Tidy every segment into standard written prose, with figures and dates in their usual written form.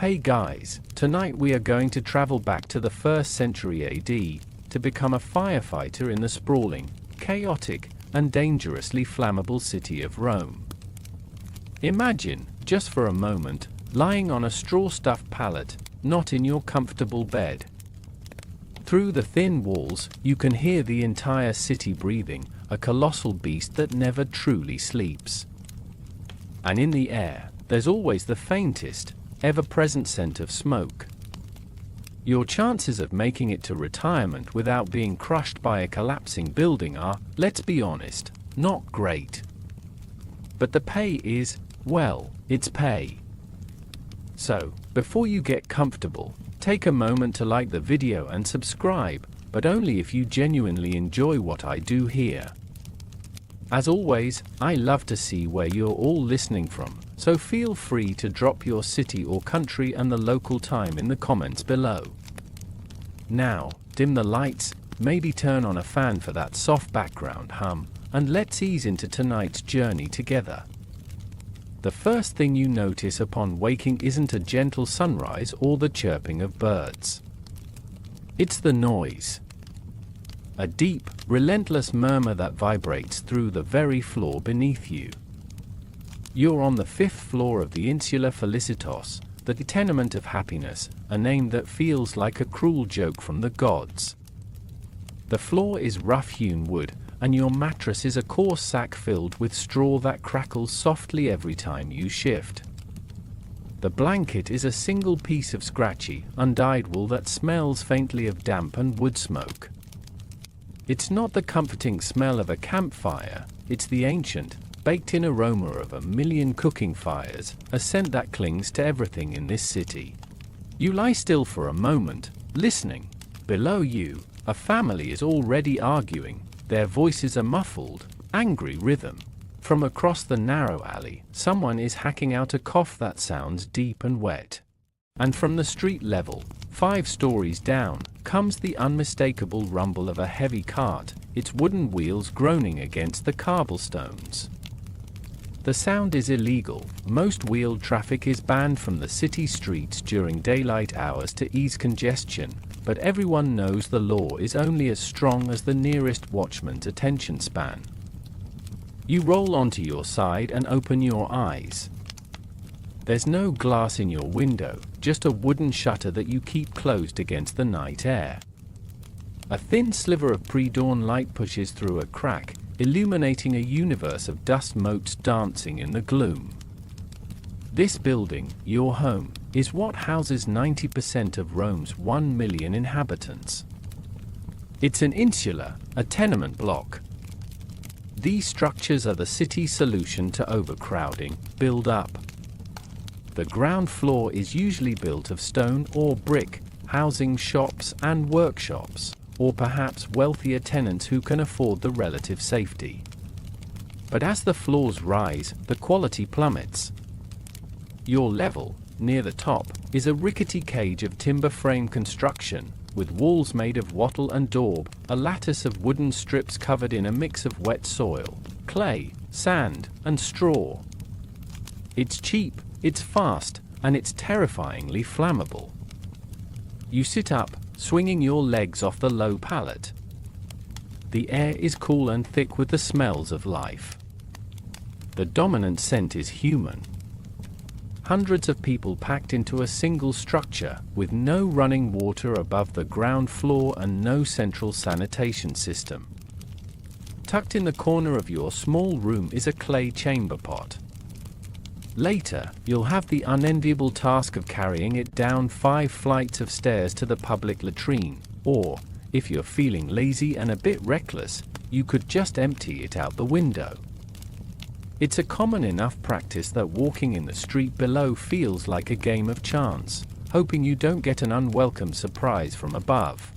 Hey guys, tonight we are going to travel back to the 1st century AD to become a firefighter in the sprawling, chaotic, and dangerously flammable city of Rome. Imagine, just for a moment, lying on a straw-stuffed pallet, not in your comfortable bed. Through the thin walls, you can hear the entire city breathing, a colossal beast that never truly sleeps. And in the air, there's always the faintest, ever-present scent of smoke. Your chances of making it to retirement without being crushed by a collapsing building are, let's be honest, not great. But the pay is, well, it's pay. So, before you get comfortable, take a moment to like the video and subscribe, but only if you genuinely enjoy what I do here. As always, I love to see where you're all listening from, so feel free to drop your city or country and the local time in the comments below. Now, dim the lights, maybe turn on a fan for that soft background hum, and let's ease into tonight's journey together. The first thing you notice upon waking isn't a gentle sunrise or the chirping of birds. It's the noise. A deep, relentless murmur that vibrates through the very floor beneath you. You're on the 5th floor of the Insula Felicitas, the tenement of happiness, a name that feels like a cruel joke from the gods. The floor is rough-hewn wood, and your mattress is a coarse sack filled with straw that crackles softly every time you shift. The blanket is a single piece of scratchy, undyed wool that smells faintly of damp and wood smoke. It's not the comforting smell of a campfire, it's the ancient, baked-in aroma of a million cooking fires, a scent that clings to everything in this city. You lie still for a moment, listening. Below you, a family is already arguing, their voices a muffled, angry rhythm. From across the narrow alley, someone is hacking out a cough that sounds deep and wet. And from the street level, 5 stories down, comes the unmistakable rumble of a heavy cart, its wooden wheels groaning against the cobblestones. The sound is illegal. Most wheeled traffic is banned from the city streets during daylight hours to ease congestion, but everyone knows the law is only as strong as the nearest watchman's attention span. You roll onto your side and open your eyes. There's no glass in your window, just a wooden shutter that you keep closed against the night air. A thin sliver of pre-dawn light pushes through a crack, illuminating a universe of dust motes dancing in the gloom. This building, your home, is what houses 90% of Rome's 1 million inhabitants. It's an insula, a tenement block. These structures are the city's solution to overcrowding, build up. The ground floor is usually built of stone or brick, housing shops and workshops, or perhaps wealthier tenants who can afford the relative safety. But as the floors rise, the quality plummets. Your level, near the top, is a rickety cage of timber frame construction, with walls made of wattle and daub, a lattice of wooden strips covered in a mix of wet soil, clay, sand, and straw. It's cheap, it's fast, and it's terrifyingly flammable. You sit up, swinging your legs off the low pallet. The air is cool and thick with the smells of life. The dominant scent is human. Hundreds of people packed into a single structure, with no running water above the ground floor and no central sanitation system. Tucked in the corner of your small room is a clay chamber pot. Later, you'll have the unenviable task of carrying it down 5 flights of stairs to the public latrine, or, if you're feeling lazy and a bit reckless, you could just empty it out the window. It's a common enough practice that walking in the street below feels like a game of chance, hoping you don't get an unwelcome surprise from above.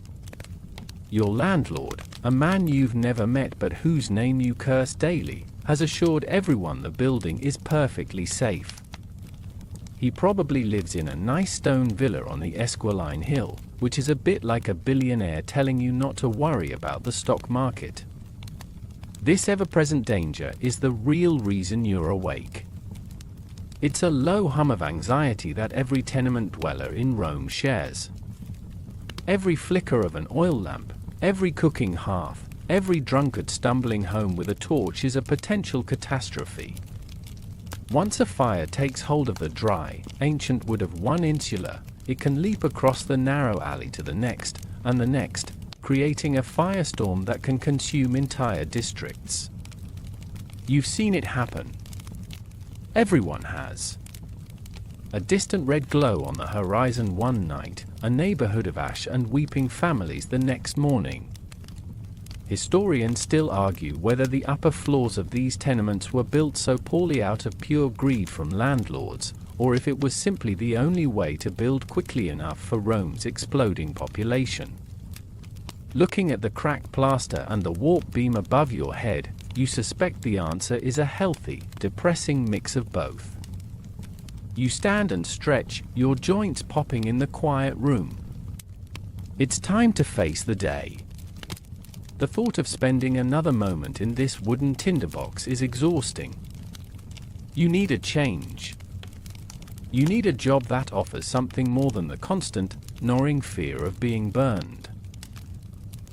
Your landlord, a man you've never met but whose name you curse daily, has assured everyone the building is perfectly safe. He probably lives in a nice stone villa on the Esquiline Hill, which is a bit like a billionaire telling you not to worry about the stock market. This ever-present danger is the real reason you're awake. It's a low hum of anxiety that every tenement dweller in Rome shares. Every flicker of an oil lamp, every cooking hearth, every drunkard stumbling home with a torch is a potential catastrophe. Once a fire takes hold of the dry, ancient wood of one insula, it can leap across the narrow alley to the next, and the next, creating a firestorm that can consume entire districts. You've seen it happen. Everyone has. A distant red glow on the horizon one night, a neighborhood of ash and weeping families the next morning. Historians still argue whether the upper floors of these tenements were built so poorly out of pure greed from landlords, or if it was simply the only way to build quickly enough for Rome's exploding population. Looking at the cracked plaster and the warped beam above your head, you suspect the answer is a healthy, depressing mix of both. You stand and stretch, your joints popping in the quiet room. It's time to face the day. The thought of spending another moment in this wooden tinderbox is exhausting. You need a change. You need a job that offers something more than the constant, gnawing fear of being burned.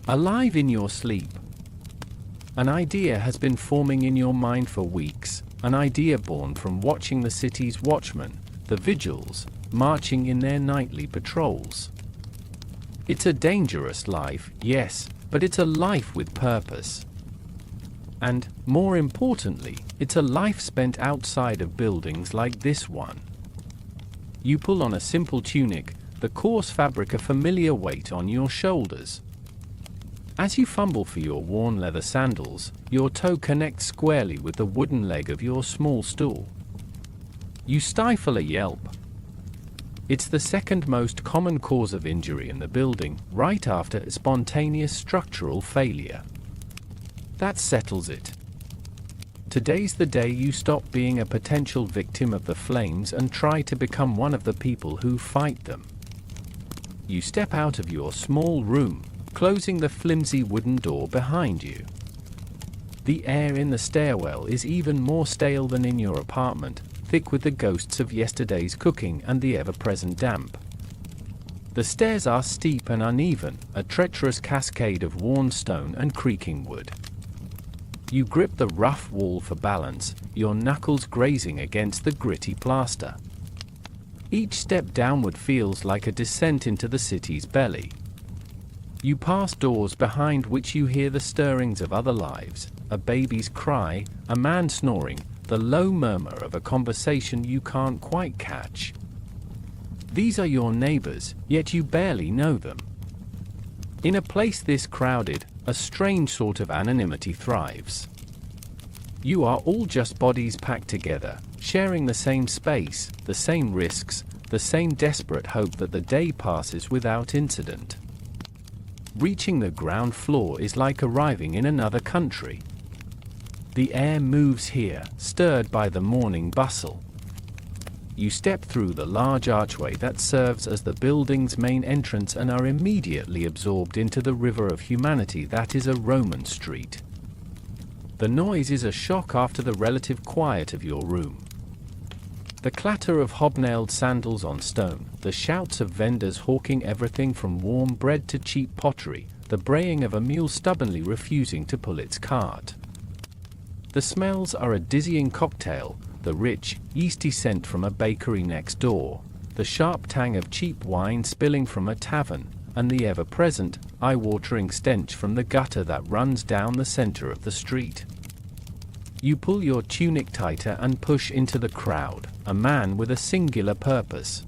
Alive in your sleep. An idea has been forming in your mind for weeks, an idea born from watching the city's watchmen, the Vigiles, marching in their nightly patrols. It's a dangerous life, yes, but it's a life with purpose. And, more importantly, it's a life spent outside of buildings like this one. You pull on a simple tunic, the coarse fabric a familiar weight on your shoulders. As you fumble for your worn leather sandals, your toe connects squarely with the wooden leg of your small stool. You stifle a yelp. It's the second most common cause of injury in the building, right after spontaneous structural failure. That settles it. Today's the day you stop being a potential victim of the flames and try to become one of the people who fight them. You step out of your small room, closing the flimsy wooden door behind you. The air in the stairwell is even more stale than in your apartment, thick with the ghosts of yesterday's cooking and the ever-present damp. The stairs are steep and uneven, a treacherous cascade of worn stone and creaking wood. You grip the rough wall for balance, your knuckles grazing against the gritty plaster. Each step downward feels like a descent into the city's belly. You pass doors behind which you hear the stirrings of other lives, a baby's cry, a man snoring, the low murmur of a conversation you can't quite catch. These are your neighbors, yet you barely know them. In a place this crowded, a strange sort of anonymity thrives. You are all just bodies packed together, sharing the same space, the same risks, the same desperate hope that the day passes without incident. Reaching the ground floor is like arriving in another country. The air moves here, stirred by the morning bustle. You step through the large archway that serves as the building's main entrance and are immediately absorbed into the river of humanity that is a Roman street. The noise is a shock after the relative quiet of your room. The clatter of hobnailed sandals on stone, the shouts of vendors hawking everything from warm bread to cheap pottery, the braying of a mule stubbornly refusing to pull its cart. The smells are a dizzying cocktail, the rich, yeasty scent from a bakery next door, the sharp tang of cheap wine spilling from a tavern, and the ever-present, eye-watering stench from the gutter that runs down the center of the street. You pull your tunic tighter and push into the crowd, a man with a singular purpose.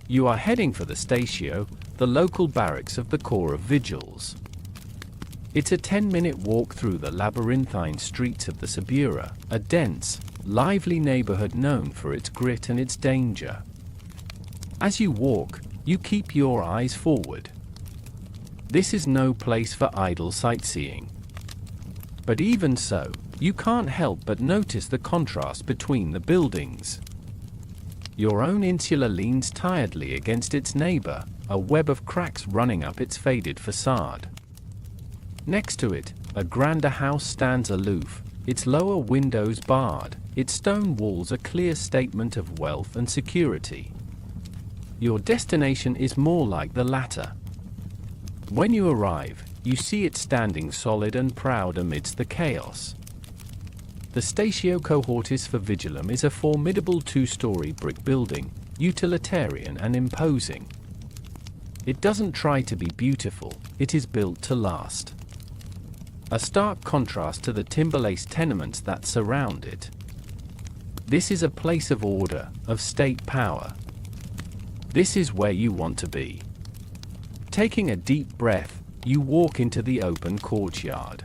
You are heading for the Statio, the local barracks of the Corps of Vigiles. It's a 10-minute walk through the labyrinthine streets of the Suburra, a dense, lively neighborhood known for its grit and its danger. As you walk, you keep your eyes forward. This is no place for idle sightseeing. But even so, you can't help but notice the contrast between the buildings. Your own insula leans tiredly against its neighbor, a web of cracks running up its faded facade. Next to it, a grander house stands aloof, its lower windows barred, its stone walls a clear statement of wealth and security. Your destination is more like the latter. When you arrive, you see it standing solid and proud amidst the chaos. The Statio Cohortis for Vigilum is a formidable two-story brick building, utilitarian and imposing. It doesn't try to be beautiful, it is built to last. A stark contrast to the timber-laced tenements that surround it. This is a place of order, of state power. This is where you want to be. Taking a deep breath, you walk into the open courtyard.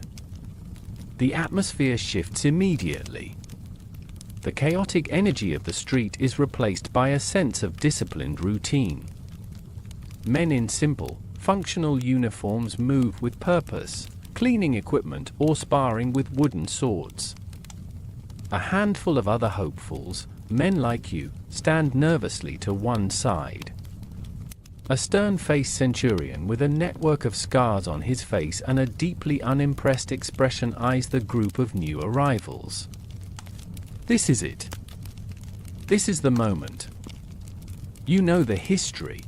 The atmosphere shifts immediately. The chaotic energy of the street is replaced by a sense of disciplined routine. Men in simple, functional uniforms move with purpose, cleaning equipment or sparring with wooden swords. A handful of other hopefuls, men like you, stand nervously to one side. A stern-faced centurion with a network of scars on his face and a deeply unimpressed expression eyes the group of new arrivals. This is it. This is the moment. You know the history.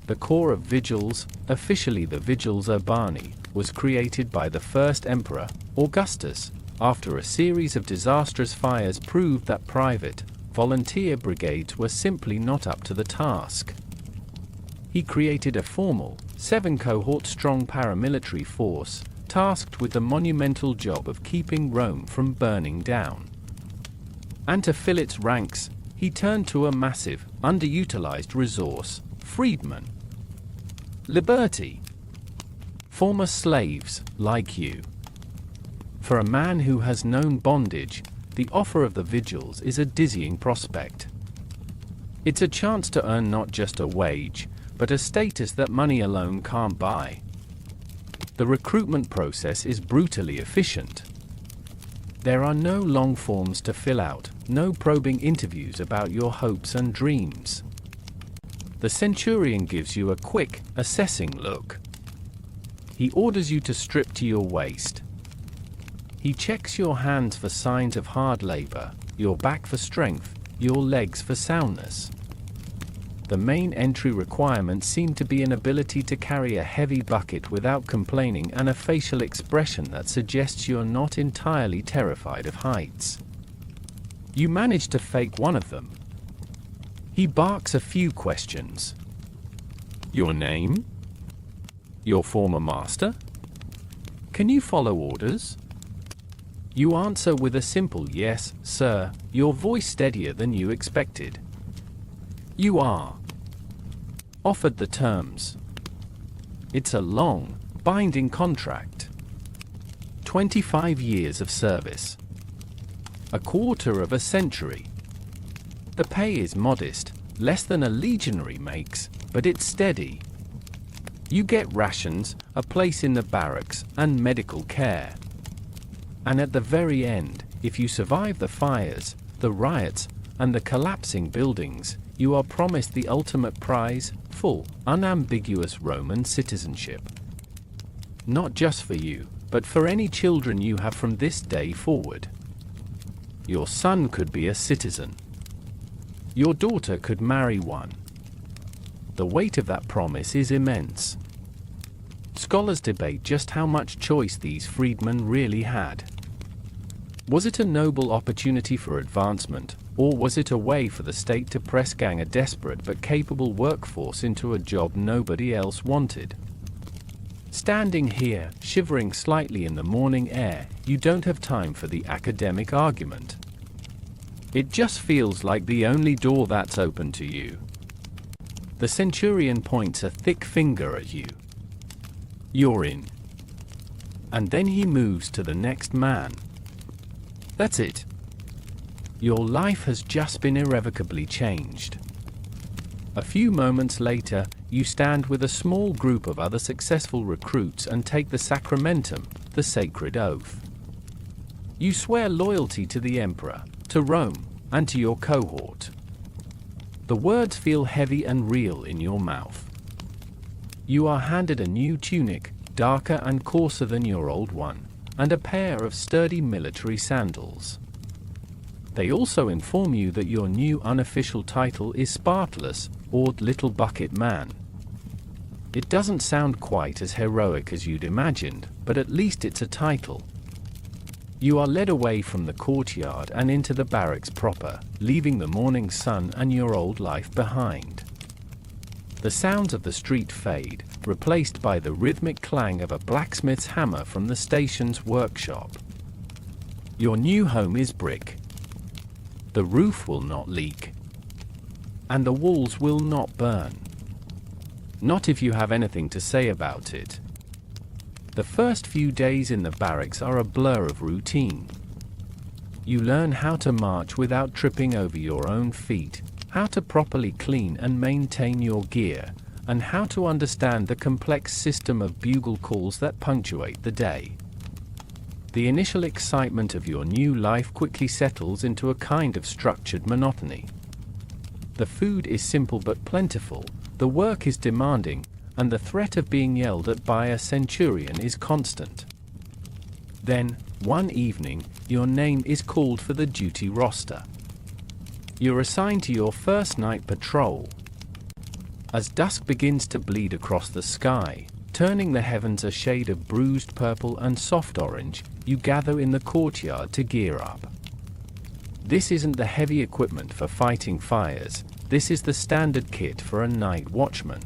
The Corps of Vigiles, officially the Vigiles Urbani, was created by the first emperor, Augustus, after a series of disastrous fires proved that private, volunteer brigades were simply not up to the task. He created a formal, 7-cohort-strong paramilitary force, tasked with the monumental job of keeping Rome from burning down. And to fill its ranks, he turned to a massive, underutilized resource, freedmen. Liberty. Former slaves, like you. For a man who has known bondage, the offer of the Vigiles is a dizzying prospect. It's a chance to earn not just a wage, but a status that money alone can't buy. The recruitment process is brutally efficient. There are no long forms to fill out, no probing interviews about your hopes and dreams. The centurion gives you a quick, assessing look. He orders you to strip to your waist. He checks your hands for signs of hard labor, your back for strength, your legs for soundness. The main entry requirements seem to be an ability to carry a heavy bucket without complaining and a facial expression that suggests you're not entirely terrified of heights. You manage to fake one of them. He barks a few questions. Your name? Your former master? Can you follow orders? You answer with a simple yes, sir, your voice steadier than you expected. You are offered the terms. It's a long, binding contract. 25 years of service. A quarter of a century. The pay is modest, less than a legionary makes, but it's steady. You get rations, a place in the barracks, and medical care. And at the very end, if you survive the fires, the riots, and the collapsing buildings, you are promised the ultimate prize, full, unambiguous Roman citizenship. Not just for you, but for any children you have from this day forward. Your son could be a citizen. Your daughter could marry one. The weight of that promise is immense. Scholars debate just how much choice these freedmen really had. Was it a noble opportunity for advancement, or was it a way for the state to press gang a desperate but capable workforce into a job nobody else wanted? Standing here, shivering slightly in the morning air, you don't have time for the academic argument. It just feels like the only door that's open to you. The centurion points a thick finger at you. You're in. And then he moves to the next man. That's it. Your life has just been irrevocably changed. A few moments later, you stand with a small group of other successful recruits and take the sacramentum, the sacred oath. You swear loyalty to the emperor, to Rome, and to your cohort. The words feel heavy and real in your mouth. You are handed a new tunic, darker and coarser than your old one, and a pair of sturdy military sandals. They also inform you that your new unofficial title is Spartless, or Little Bucket Man. It doesn't sound quite as heroic as you'd imagined, but at least it's a title. You are led away from the courtyard and into the barracks proper, leaving the morning sun and your old life behind. The sounds of the street fade, replaced by the rhythmic clang of a blacksmith's hammer from the station's workshop. Your new home is brick. The roof will not leak. And the walls will not burn. Not if you have anything to say about it. The first few days in the barracks are a blur of routine. You learn how to march without tripping over your own feet, how to properly clean and maintain your gear, and how to understand the complex system of bugle calls that punctuate the day. The initial excitement of your new life quickly settles into a kind of structured monotony. The food is simple but plentiful, the work is demanding, and the threat of being yelled at by a centurion is constant. Then, one evening, your name is called for the duty roster. You're assigned to your first night patrol. As dusk begins to bleed across the sky, turning the heavens a shade of bruised purple and soft orange, you gather in the courtyard to gear up. This isn't the heavy equipment for fighting fires, this is the standard kit for a night watchman.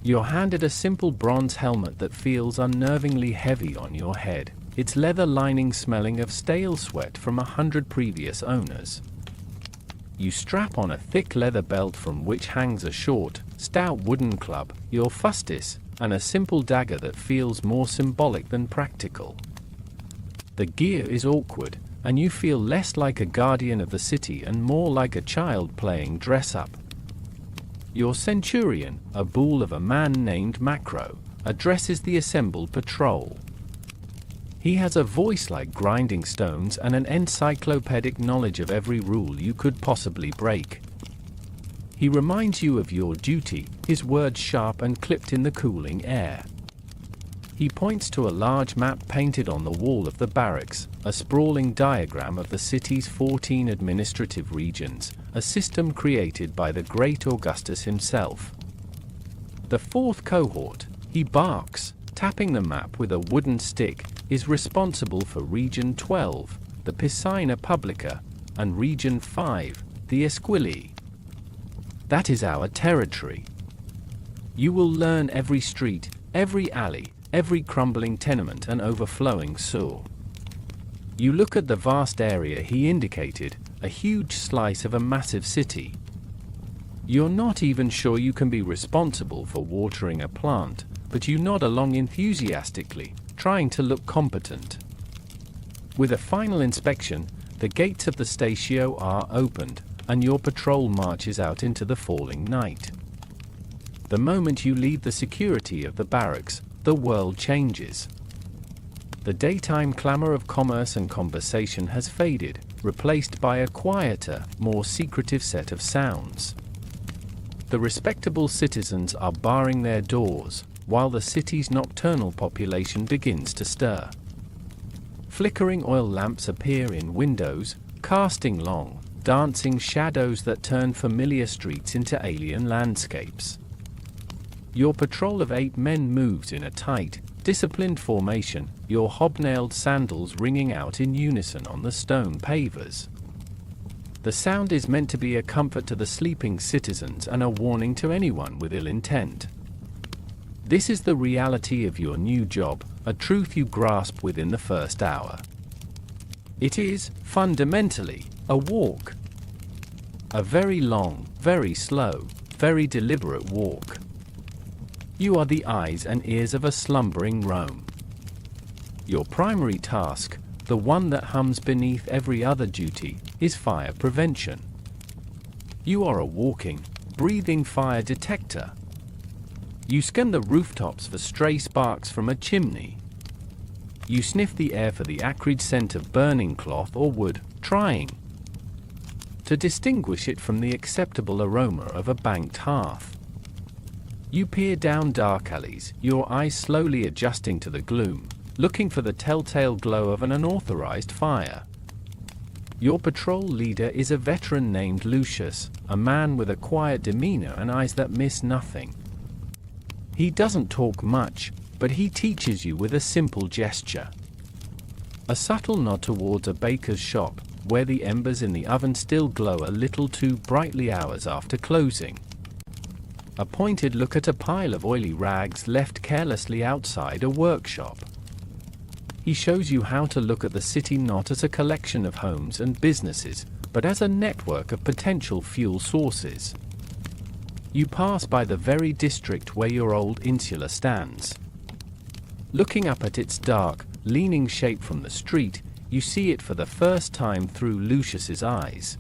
You're handed a simple bronze helmet that feels unnervingly heavy on your head, its leather lining smelling of stale sweat from 100 previous owners. You strap on a thick leather belt from which hangs a short, stout wooden club, your fustis, and a simple dagger that feels more symbolic than practical. The gear is awkward, and you feel less like a guardian of the city and more like a child playing dress-up. Your centurion, a bull of a man named Macro, addresses the assembled patrol. He has a voice like grinding stones and an encyclopedic knowledge of every rule you could possibly break. He reminds you of your duty, his words sharp and clipped in the cooling air. He points to a large map painted on the wall of the barracks, a sprawling diagram of the city's 14 administrative regions, a system created by the great Augustus himself. The fourth cohort, he barks, tapping the map with a wooden stick, is responsible for Region 12, the Piscina Publica, and Region 5, the Esquili. That is our territory. You will learn every street, every alley, every crumbling tenement and overflowing sewer. You look at the vast area he indicated, a huge slice of a massive city. You're not even sure you can be responsible for watering a plant, but you nod along enthusiastically, trying to look competent. With a final inspection, the gates of the statio are opened, and your patrol marches out into the falling night. The moment you leave the security of the barracks, the world changes. The daytime clamor of commerce and conversation has faded, replaced by a quieter, more secretive set of sounds. The respectable citizens are barring their doors, while the city's nocturnal population begins to stir. Flickering oil lamps appear in windows, casting long, dancing shadows that turn familiar streets into alien landscapes. Your patrol of 8 men moves in a tight, disciplined formation, your hobnailed sandals ringing out in unison on the stone pavers. The sound is meant to be a comfort to the sleeping citizens and a warning to anyone with ill intent. This is the reality of your new job, a truth you grasp within the first hour. It is, fundamentally, a walk. A very long, very slow, very deliberate walk. You are the eyes and ears of a slumbering Rome. Your primary task, the one that hums beneath every other duty, is fire prevention. You are a walking, breathing fire detector. You scan the rooftops for stray sparks from a chimney. You sniff the air for the acrid scent of burning cloth or wood, trying to distinguish it from the acceptable aroma of a banked hearth. You peer down dark alleys, your eyes slowly adjusting to the gloom, looking for the telltale glow of an unauthorized fire. Your patrol leader is a veteran named Lucius, a man with a quiet demeanor and eyes that miss nothing. He doesn't talk much, but he teaches you with a simple gesture. A subtle nod towards a baker's shop, where the embers in the oven still glow a little too brightly hours after closing. A pointed look at a pile of oily rags left carelessly outside a workshop. He shows you how to look at the city not as a collection of homes and businesses, but as a network of potential fuel sources. You pass by the very district where your old insula stands. Looking up at its dark, leaning shape from the street, you see it for the first time through Lucius's eyes.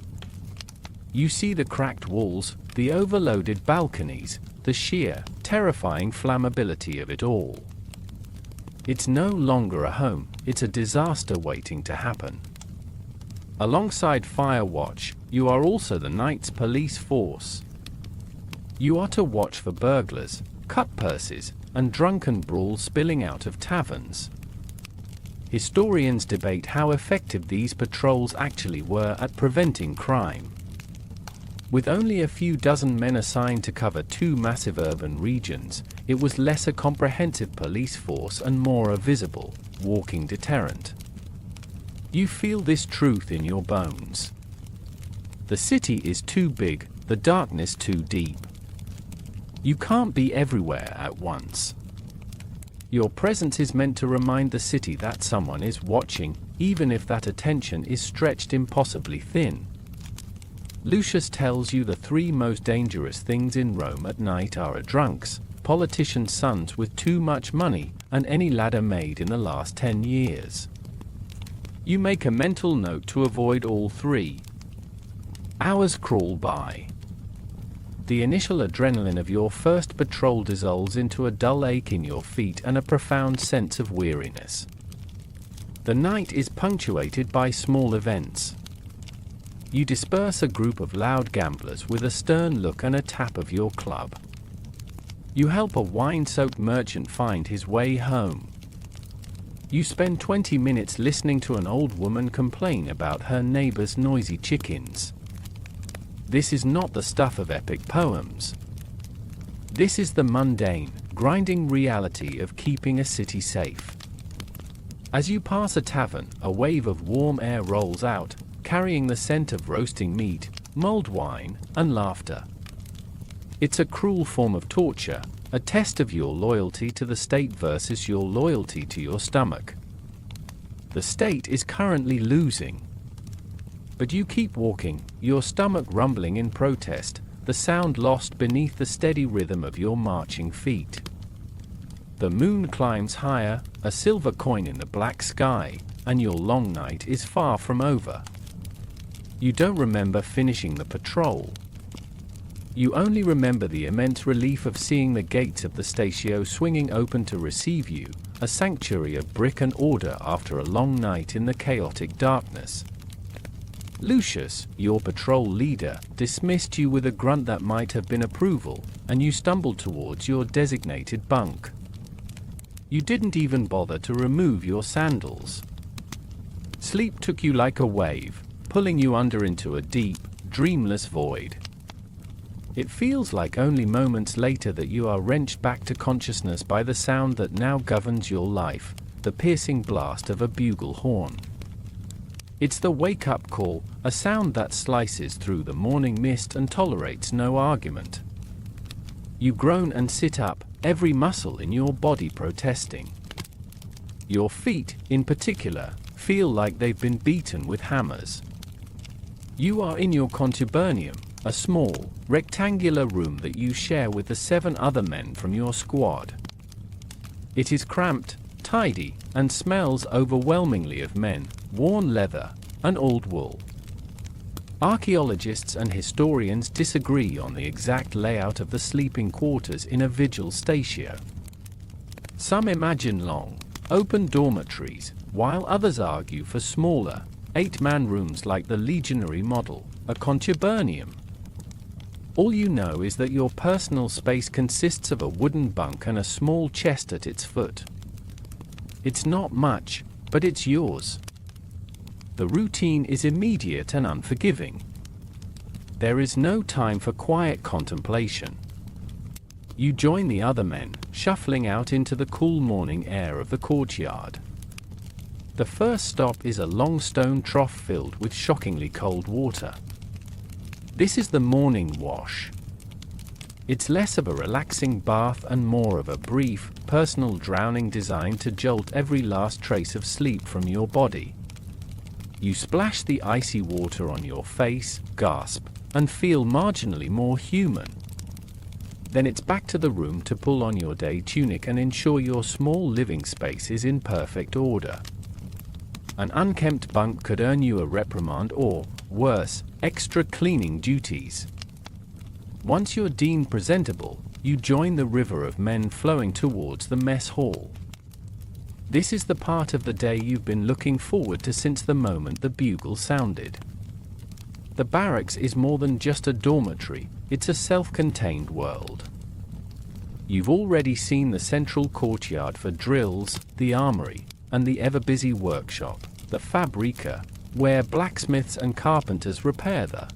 You see the cracked walls, the overloaded balconies, the sheer, terrifying flammability of it all. It's no longer a home, it's a disaster waiting to happen. Alongside Fire Watch, you are also the night's police force. You are to watch for burglars, cut purses, and drunken brawls spilling out of taverns. Historians debate how effective these patrols actually were at preventing crime. With only a few dozen men assigned to cover two massive urban regions, it was less a comprehensive police force and more a visible, walking deterrent. You feel this truth in your bones. The city is too big, the darkness too deep. You can't be everywhere at once. Your presence is meant to remind the city that someone is watching, even if that attention is stretched impossibly thin. Lucius tells you the three most dangerous things in Rome at night are a drunk's, politicians' sons with too much money, and any ladder made in the last 10 years. You make a mental note to avoid all three. Hours crawl by. The initial adrenaline of your first patrol dissolves into a dull ache in your feet and a profound sense of weariness. The night is punctuated by small events. You disperse a group of loud gamblers with a stern look and a tap of your club. You help a wine-soaked merchant find his way home. You spend 20 minutes listening to an old woman complain about her neighbor's noisy chickens. This is not the stuff of epic poems. This is the mundane, grinding reality of keeping a city safe. As you pass a tavern, a wave of warm air rolls out, carrying the scent of roasting meat, mulled wine, and laughter. It's a cruel form of torture, a test of your loyalty to the state versus your loyalty to your stomach. The state is currently losing. But you keep walking, your stomach rumbling in protest, the sound lost beneath the steady rhythm of your marching feet. The moon climbs higher, a silver coin in the black sky, and your long night is far from over. You don't remember finishing the patrol. You only remember the immense relief of seeing the gates of the Statio swinging open to receive you, a sanctuary of brick and order after a long night in the chaotic darkness. Lucius, your patrol leader, dismissed you with a grunt that might have been approval, and you stumbled towards your designated bunk. You didn't even bother to remove your sandals. Sleep took you like a wave, pulling you under into a deep, dreamless void. It feels like only moments later that you are wrenched back to consciousness by the sound that now governs your life, the piercing blast of a bugle horn. It's the wake-up call, a sound that slices through the morning mist and tolerates no argument. You groan and sit up, every muscle in your body protesting. Your feet, in particular, feel like they've been beaten with hammers. You are in your contubernum, a small, rectangular room that you share with the 7 other men from your squad. It is cramped, tidy, and smells overwhelmingly of men, worn leather, and old wool. Archaeologists and historians disagree on the exact layout of the sleeping quarters in a Vigil Statio. Some imagine long, open dormitories, while others argue for smaller, 8-man rooms like the legionary model, a contubernum. All you know is that your personal space consists of a wooden bunk and a small chest at its foot. It's not much, but it's yours. The routine is immediate and unforgiving. There is no time for quiet contemplation. You join the other men, shuffling out into the cool morning air of the courtyard. The first stop is a long stone trough filled with shockingly cold water. This is the morning wash. It's less of a relaxing bath and more of a brief, personal drowning designed to jolt every last trace of sleep from your body. You splash the icy water on your face, gasp, and feel marginally more human. Then it's back to the room to pull on your day tunic and ensure your small living space is in perfect order. An unkempt bunk could earn you a reprimand or, worse, extra cleaning duties. Once you're deemed presentable, you join the river of men flowing towards the mess hall. This is the part of the day you've been looking forward to since the moment the bugle sounded. The barracks is more than just a dormitory, it's a self-contained world. You've already seen the central courtyard for drills, the armory, and the ever-busy workshop, the fabrica, where blacksmiths and carpenters repair the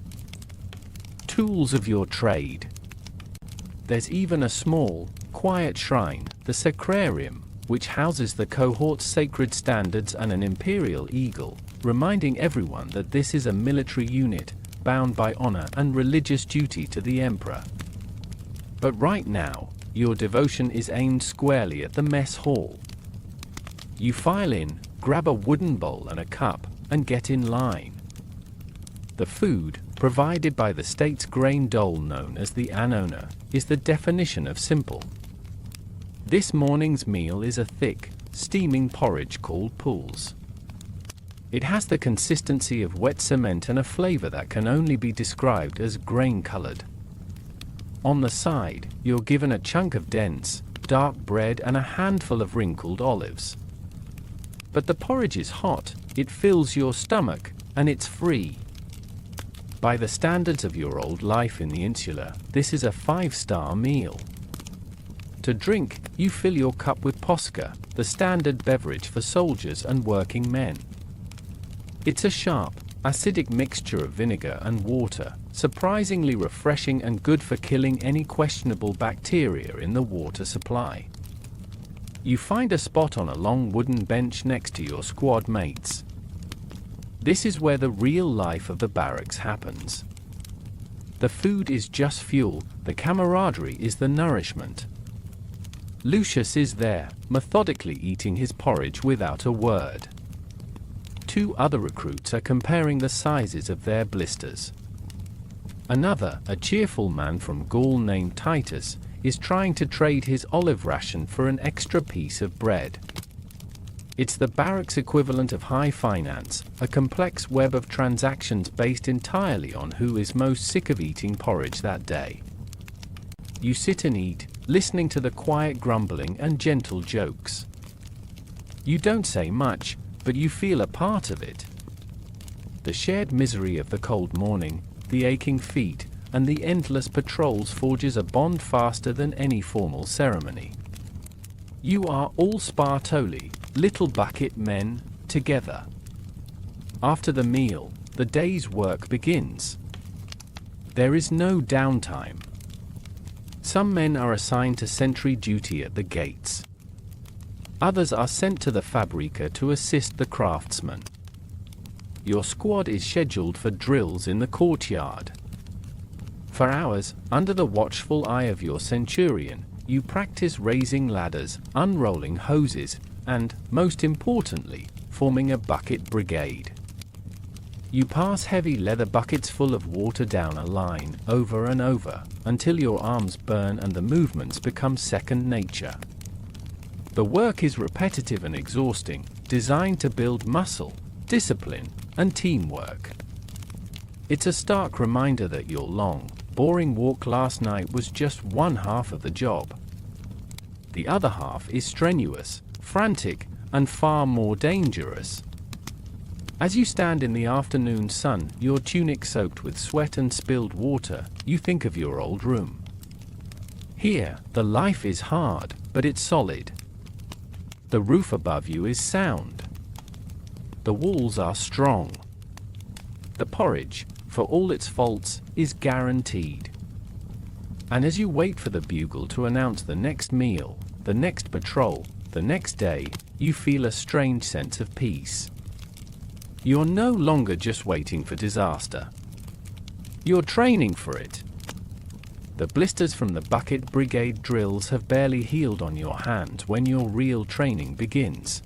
tools of your trade. There's even a small, quiet shrine, the sacrarium, which houses the cohort's sacred standards and an Imperial eagle, reminding everyone that this is a military unit, bound by honor and religious duty to the Emperor. But right now, your devotion is aimed squarely at the mess hall. You file in, grab a wooden bowl and a cup, and get in line. The food, provided by the state's grain dole known as the annona, is the definition of simple. This morning's meal is a thick, steaming porridge called pools. It has the consistency of wet cement and a flavor that can only be described as grain-colored. On the side, you're given a chunk of dense, dark bread and a handful of wrinkled olives. But the porridge is hot, it fills your stomach, and it's free. By the standards of your old life in the insula, this is a 5-star meal. To drink, you fill your cup with posca, the standard beverage for soldiers and working men. It's a sharp, acidic mixture of vinegar and water, surprisingly refreshing and good for killing any questionable bacteria in the water supply. You find a spot on a long wooden bench next to your squad mates. This is where the real life of the barracks happens. The food is just fuel, the camaraderie is the nourishment. Lucius is there, methodically eating his porridge without a word. 2 other recruits are comparing the sizes of their blisters. Another, a cheerful man from Gaul named Titus, is trying to trade his olive ration for an extra piece of bread. It's the barracks equivalent of high finance, a complex web of transactions based entirely on who is most sick of eating porridge that day. You sit and eat, listening to the quiet grumbling and gentle jokes. You don't say much, but you feel a part of it. The shared misery of the cold morning, the aching feet, and the endless patrols forges a bond faster than any formal ceremony. You are all Spartoli, little bucket men, together. After the meal, the day's work begins. There is no downtime. Some men are assigned to sentry duty at the gates. Others are sent to the fabrica to assist the craftsmen. Your squad is scheduled for drills in the courtyard. For hours, under the watchful eye of your centurion, you practice raising ladders, unrolling hoses, and, most importantly, forming a bucket brigade. You pass heavy leather buckets full of water down a line, over and over, until your arms burn and the movements become second nature. The work is repetitive and exhausting, designed to build muscle, discipline, and teamwork. It's a stark reminder that your long, boring walk last night was just one half of the job. The other half is strenuous, frantic, and far more dangerous. As you stand in the afternoon sun, your tunic soaked with sweat and spilled water, you think of your old room. Here, the life is hard, but it's solid. The roof above you is sound. the walls are strong. The porridge, for all its faults, is guaranteed. And as you wait for the bugle to announce the next meal, the next patrol, the next day, you feel a strange sense of peace. You're no longer just waiting for disaster. You're training for it. The blisters from the bucket brigade drills have barely healed on your hands when your real training begins.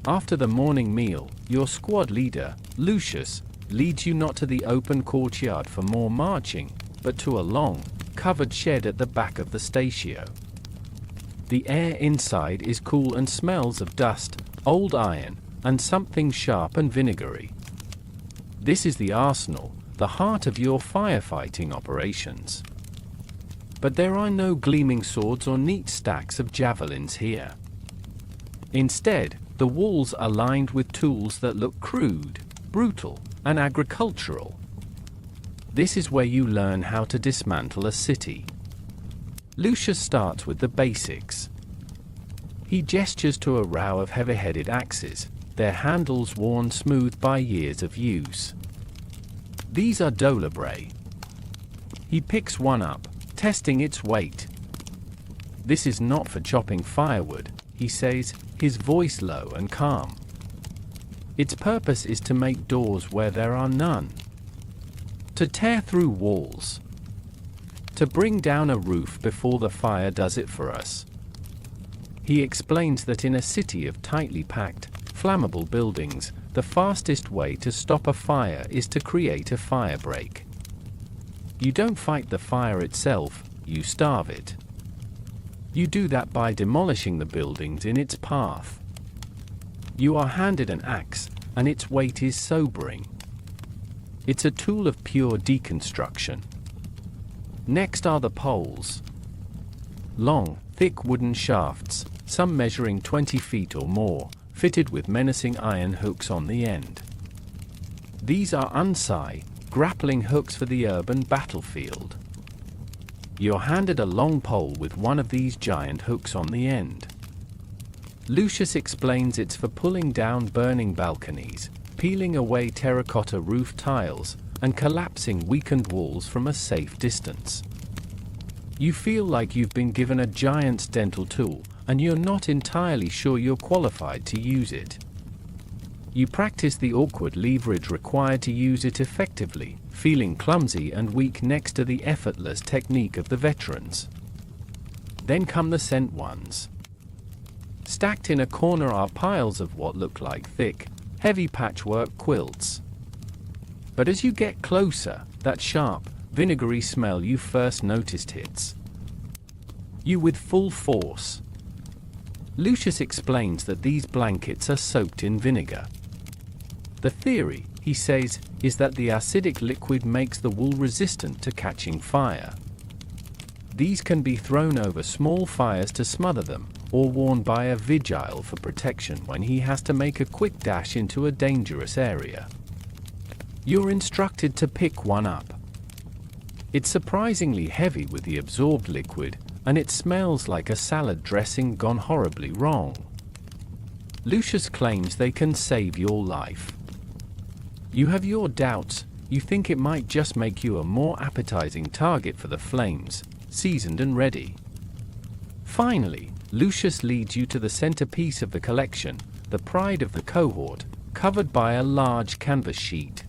After the morning meal, your squad leader, Lucius, leads you not to the open courtyard for more marching, but to a long, covered shed at the back of the statio. The air inside is cool and smells of dust, old iron, and something sharp and vinegary. This is the arsenal, the heart of your firefighting operations. But there are no gleaming swords or neat stacks of javelins here. Instead, the walls are lined with tools that look crude, brutal, and agricultural. This is where you learn how to dismantle a city. Lucius starts with the basics. He gestures to a row of heavy-headed axes, their handles worn smooth by years of use. These are dolabrae. He picks one up, testing its weight. This is not for chopping firewood, he says, his voice low and calm. Its purpose is to make doors where there are none. To tear through walls. To bring down a roof before the fire does it for us. He explains that in a city of tightly packed, flammable buildings, the fastest way to stop a fire is to create a fire break. You don't fight the fire itself, you starve it. You do that by demolishing the buildings in its path. You are handed an axe, and its weight is sobering. It's a tool of pure deconstruction. Next are the poles. Long, thick wooden shafts, some measuring 20 feet or more, fitted with menacing iron hooks on the end. These are unsung, grappling hooks for the urban battlefield. You're handed a long pole with one of these giant hooks on the end. Lucius explains it's for pulling down burning balconies, peeling away terracotta roof tiles, and collapsing weakened walls from a safe distance. You feel like you've been given a giant's dental tool, and you're not entirely sure you're qualified to use it. You practice the awkward leverage required to use it effectively, feeling clumsy and weak next to the effortless technique of the veterans. Then come the sent ones. Stacked in a corner are piles of what look like thick, heavy patchwork quilts. But as you get closer, that sharp, vinegary smell you first noticed hits you with full force. Lucius explains that these blankets are soaked in vinegar. The theory, he says, is that the acidic liquid makes the wool resistant to catching fire. These can be thrown over small fires to smother them, or worn by a Vigile for protection when he has to make a quick dash into a dangerous area. You're instructed to pick one up. It's surprisingly heavy with the absorbed liquid, and it smells like a salad dressing gone horribly wrong. Lucius claims they can save your life. You have your doubts, you think it might just make you a more appetizing target for the flames, seasoned and ready. Finally, Lucius leads you to the centerpiece of the collection, the pride of the cohort, covered by a large canvas sheet.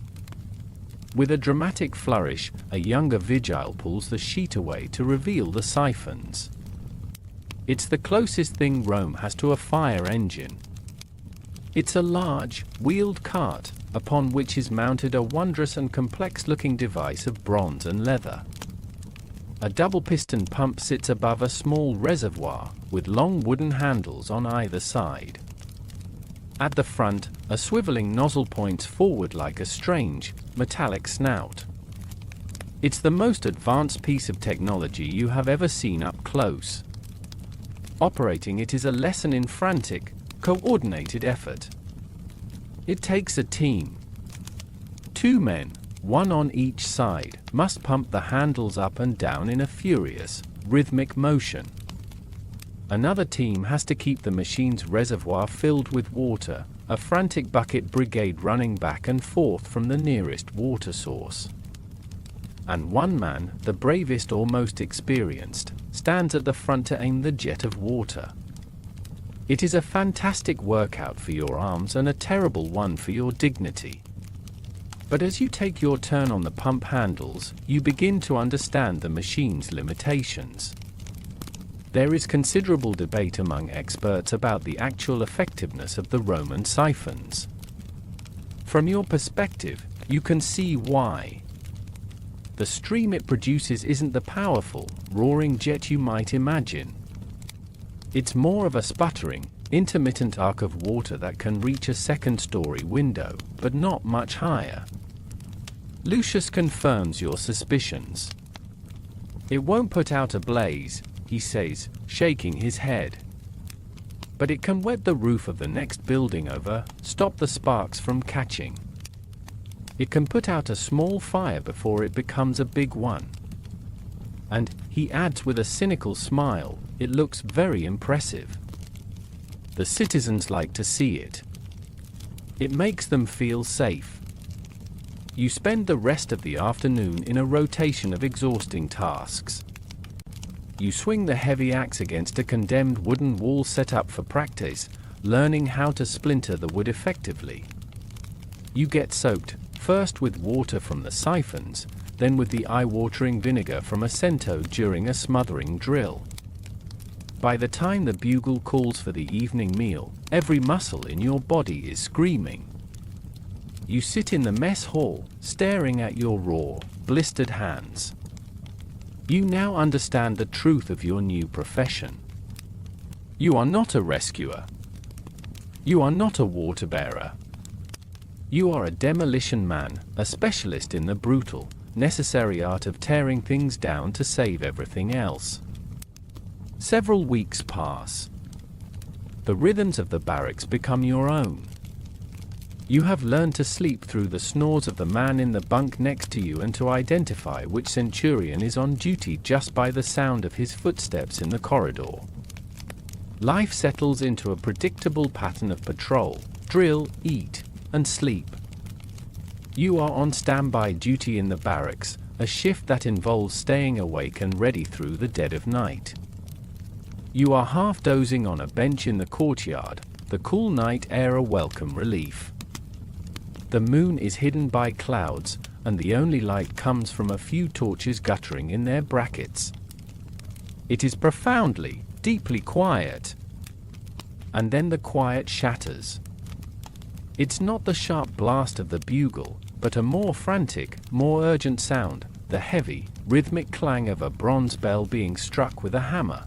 With a dramatic flourish, a younger Vigile pulls the sheet away to reveal the siphons. It's the closest thing Rome has to a fire engine. It's a large, wheeled cart, upon which is mounted a wondrous and complex-looking device of bronze and leather. A double-piston pump sits above a small reservoir, with long wooden handles on either side. At the front, a swiveling nozzle points forward like a strange, metallic snout. It's the most advanced piece of technology you have ever seen up close. Operating it is a lesson in frantic, coordinated effort. It takes a team. 2 men, one on each side, must pump the handles up and down in a furious, rhythmic motion. Another team has to keep the machine's reservoir filled with water, a frantic bucket brigade running back and forth from the nearest water source. And one man, the bravest or most experienced, stands at the front to aim the jet of water. It is a fantastic workout for your arms and a terrible one for your dignity. But as you take your turn on the pump handles, you begin to understand the machine's limitations. There is considerable debate among experts about the actual effectiveness of the Roman siphons. From your perspective, you can see why. The stream it produces isn't the powerful, roaring jet you might imagine. It's more of a sputtering, intermittent arc of water that can reach a second-story window, but not much higher. Lucius confirms your suspicions. It won't put out a blaze, he says, shaking his head. But it can wet the roof of the next building over, stop the sparks from catching. It can put out a small fire before it becomes a big one. And, he adds with a cynical smile, it looks very impressive. The citizens like to see it. It makes them feel safe. You spend the rest of the afternoon in a rotation of exhausting tasks. You swing the heavy axe against a condemned wooden wall set up for practice, learning how to splinter the wood effectively. You get soaked, first with water from the siphons, then with the eye-watering vinegar from a cento during a smothering drill. By the time the bugle calls for the evening meal, every muscle in your body is screaming. You sit in the mess hall, staring at your raw, blistered hands. You now understand the truth of your new profession. You are not a rescuer. You are not a water bearer. You are a demolition man, a specialist in the brutal, necessary art of tearing things down to save everything else. Several weeks pass. The rhythms of the barracks become your own. You have learned to sleep through the snores of the man in the bunk next to you and to identify which centurion is on duty just by the sound of his footsteps in the corridor. Life settles into a predictable pattern of patrol, drill, eat, and sleep. You are on standby duty in the barracks, a shift that involves staying awake and ready through the dead of night. You are half dozing on a bench in the courtyard, the cool night air a welcome relief. The moon is hidden by clouds, and the only light comes from a few torches guttering in their brackets. It is profoundly, deeply quiet. And then the quiet shatters. It's not the sharp blast of the bugle, but a more frantic, more urgent sound, the heavy, rhythmic clang of a bronze bell being struck with a hammer.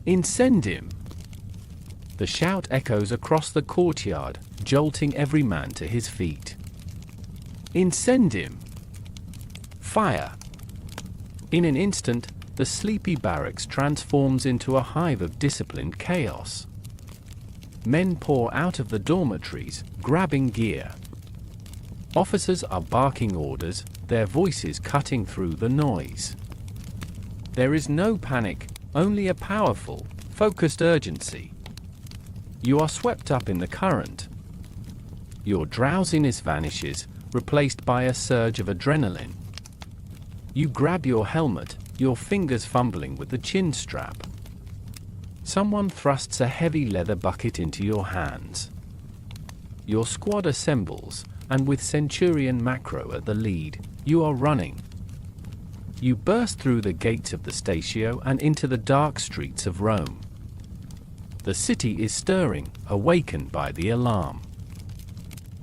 Incendium! The shout echoes across the courtyard, jolting every man to his feet. Incendium! Fire! In an instant, the sleepy barracks transforms into a hive of disciplined chaos. Men pour out of the dormitories, grabbing gear. Officers are barking orders, their voices cutting through the noise. There is no panic, only a powerful, focused urgency. You are swept up in the current. Your drowsiness vanishes, replaced by a surge of adrenaline. You grab your helmet, your fingers fumbling with the chin strap. Someone thrusts a heavy leather bucket into your hands. Your squad assembles, and with Centurion Macro at the lead, you are running. You burst through the gates of the Statio and into the dark streets of Rome. The city is stirring, awakened by the alarm.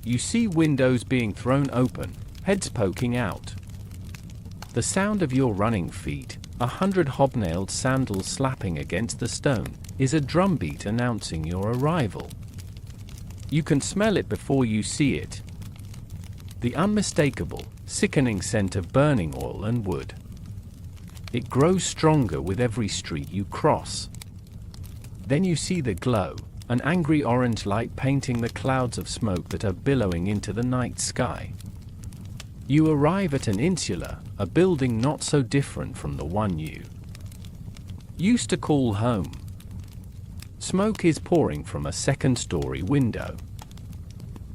You see windows being thrown open, heads poking out. The sound of your running feet, 100 hobnailed sandals slapping against the stone, is a drumbeat announcing your arrival. You can smell it before you see it. The unmistakable, sickening scent of burning oil and wood. It grows stronger with every street you cross. Then you see the glow, an angry orange light painting the clouds of smoke that are billowing into the night sky. You arrive at an insula, a building not so different from the one you used to call home. Smoke is pouring from a second-story window.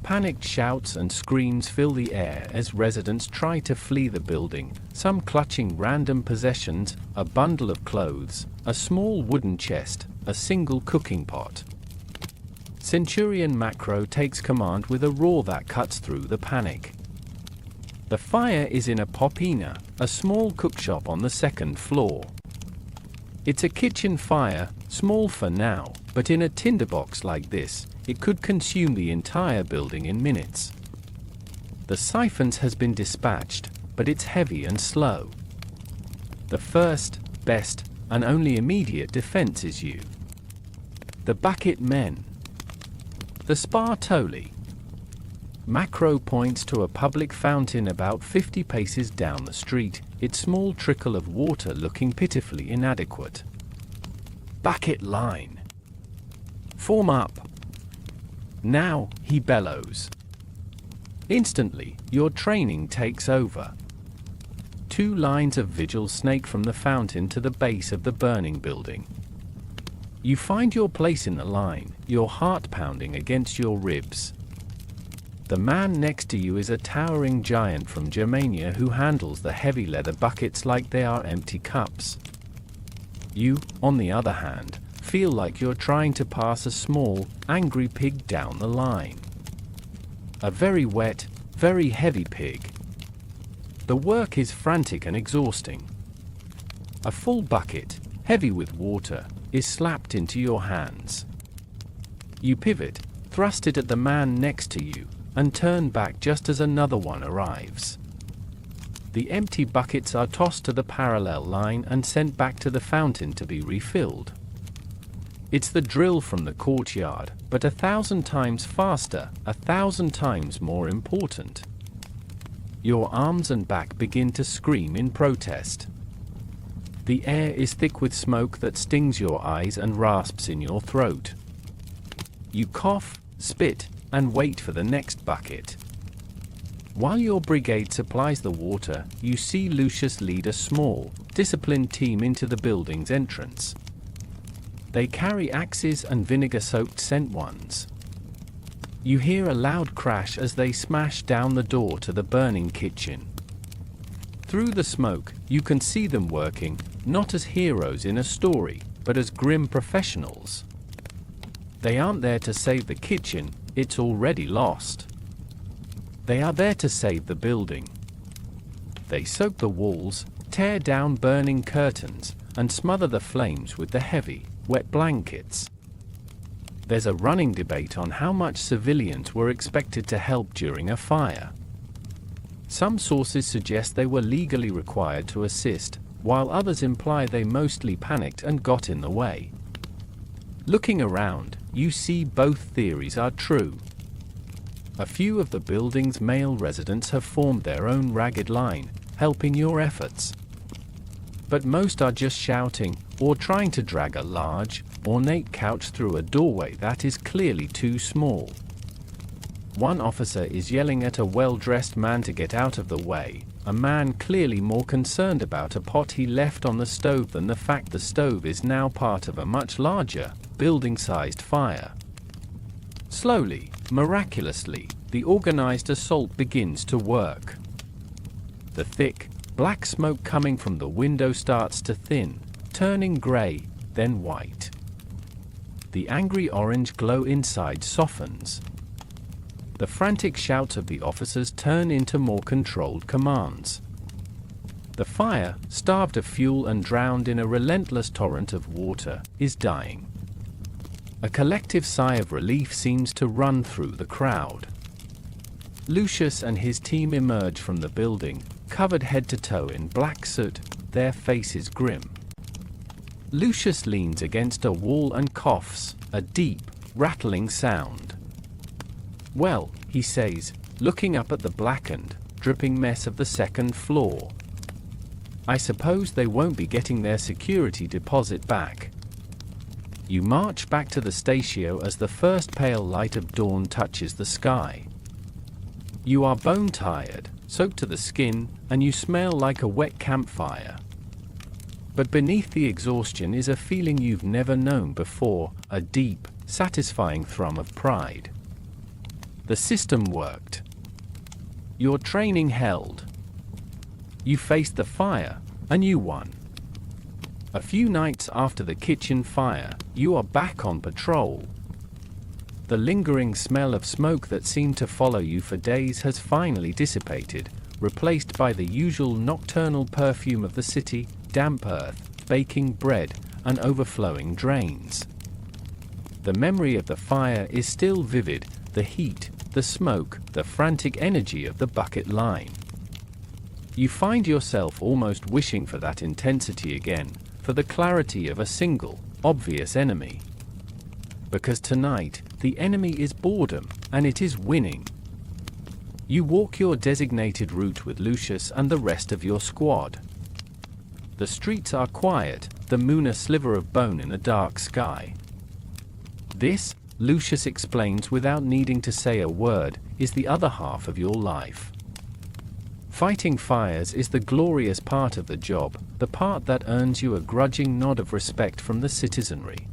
Panicked shouts and screams fill the air as residents try to flee the building, some clutching random possessions, a bundle of clothes, a small wooden chest, a single cooking pot. Centurion Macro takes command with a roar that cuts through the panic. The fire is in a popina, a small cookshop on the second floor. It's a kitchen fire, small for now, but in a tinderbox like this, it could consume the entire building in minutes. The siphons has been dispatched, but it's heavy and slow. The first, best, and only immediate defense is you. The bucket men. The Spartoli. Macro points to a public fountain about 50 paces down the street, its small trickle of water looking pitifully inadequate. Bucket line. Form up. Now, he bellows. Instantly, your training takes over. 2 lines of Vigiles snake from the fountain to the base of the burning building. You find your place in the line, your heart pounding against your ribs. The man next to you is a towering giant from Germania who handles the heavy leather buckets like they are empty cups. You, on the other hand, feel like you're trying to pass a small, angry pig down the line. A very wet, very heavy pig. The work is frantic and exhausting. A full bucket, heavy with water, is slapped into your hands. You pivot, thrust it at the man next to you, and turn back just as another one arrives. The empty buckets are tossed to the parallel line and sent back to the fountain to be refilled. It's the drill from the courtyard, but 1,000 times faster, 1,000 times more important. Your arms and back begin to scream in protest. The air is thick with smoke that stings your eyes and rasps in your throat. You cough, spit, and wait for the next bucket. While your brigade supplies the water, you see Lucius lead a small, disciplined team into the building's entrance. They carry axes and vinegar-soaked scent ones. You hear a loud crash as they smash down the door to the burning kitchen. Through the smoke, you can see them working, not as heroes in a story, but as grim professionals. They aren't there to save the kitchen, it's already lost. They are there to save the building. They soak the walls, tear down burning curtains, and smother the flames with the heavy, wet blankets. There's a running debate on how much civilians were expected to help during a fire. Some sources suggest they were legally required to assist, while others imply they mostly panicked and got in the way. Looking around, you see both theories are true. A few of the building's male residents have formed their own ragged line, helping your efforts. But most are just shouting, or trying to drag a large, ornate couch through a doorway that is clearly too small. One officer is yelling at a well-dressed man to get out of the way, a man clearly more concerned about a pot he left on the stove than the fact the stove is now part of a much larger, building-sized fire. Slowly, miraculously, the organized assault begins to work. The thick, black smoke coming from the window starts to thin, turning gray, then white. The angry orange glow inside softens. The frantic shouts of the officers turn into more controlled commands. The fire, starved of fuel and drowned in a relentless torrent of water, is dying. A collective sigh of relief seems to run through the crowd. Lucius and his team emerge from the building, covered head to toe in black soot, their faces grim. Lucius leans against a wall and coughs, a deep, rattling sound. "Well," he says, looking up at the blackened, dripping mess of the second floor. "I suppose they won't be getting their security deposit back." You march back to the statio as the first pale light of dawn touches the sky. You are bone-tired, soaked to the skin, and you smell like a wet campfire. But beneath the exhaustion is a feeling you've never known before, a deep, satisfying thrum of pride. The system worked. Your training held. You faced the fire, and you won. A few nights after the kitchen fire, you are back on patrol. The lingering smell of smoke that seemed to follow you for days has finally dissipated, replaced by the usual nocturnal perfume of the city, damp earth, baking bread, and overflowing drains. The memory of the fire is still vivid, the heat, the smoke, the frantic energy of the bucket line. You find yourself almost wishing for that intensity again, for the clarity of a single, obvious enemy. Because tonight, the enemy is boredom, and it is winning. You walk your designated route with Lucius and the rest of your squad. The streets are quiet, the moon a sliver of bone in a dark sky. This, Lucius explains without needing to say a word, is the other half of your life. Fighting fires is the glorious part of the job, the part that earns you a grudging nod of respect from the citizenry.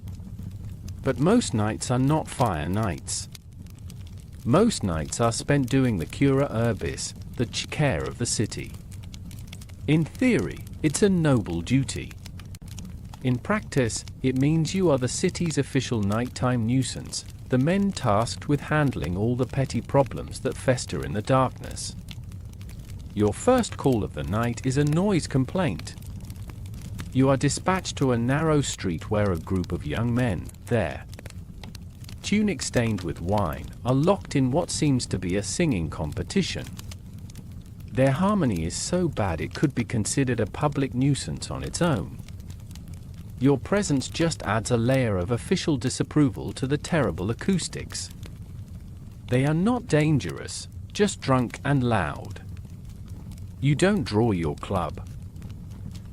But most nights are not fire nights. Most nights are spent doing the cura urbis, the care of the city. In theory, it's a noble duty. In practice, it means you are the city's official nighttime nuisance, the men tasked with handling all the petty problems that fester in the darkness. Your first call of the night is a noise complaint. You are dispatched to a narrow street where a group of young men, their tunics stained with wine, are locked in what seems to be a singing competition. Their harmony is so bad it could be considered a public nuisance on its own. Your presence just adds a layer of official disapproval to the terrible acoustics. They are not dangerous, just drunk and loud. You don't draw your club.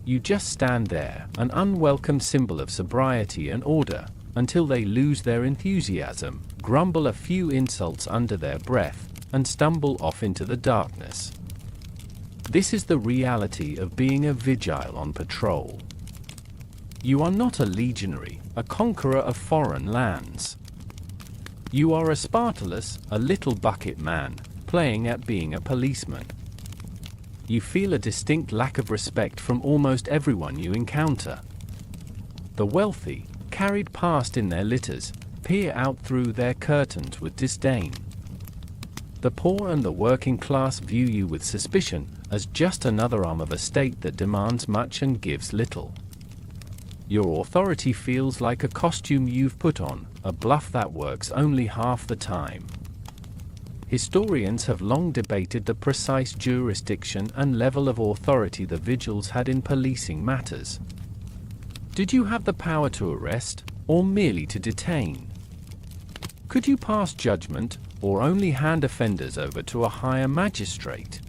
You just stand there, an unwelcome symbol of sobriety and order, until they lose their enthusiasm, grumble a few insults under their breath, and stumble off into the darkness. This is the reality of being a vigile on patrol. You are not a legionary, a conqueror of foreign lands. You are a Spartolus, a little bucket man, playing at being a policeman. You feel a distinct lack of respect from almost everyone you encounter. The wealthy, carried past in their litters, peer out through their curtains with disdain. The poor and the working class view you with suspicion, as just another arm of a state that demands much and gives little. Your authority feels like a costume you've put on, a bluff that works only half the time. Historians have long debated the precise jurisdiction and level of authority the Vigiles had in policing matters. Did you have the power to arrest, or merely to detain? Could you pass judgment, or only hand offenders over to a higher magistrate?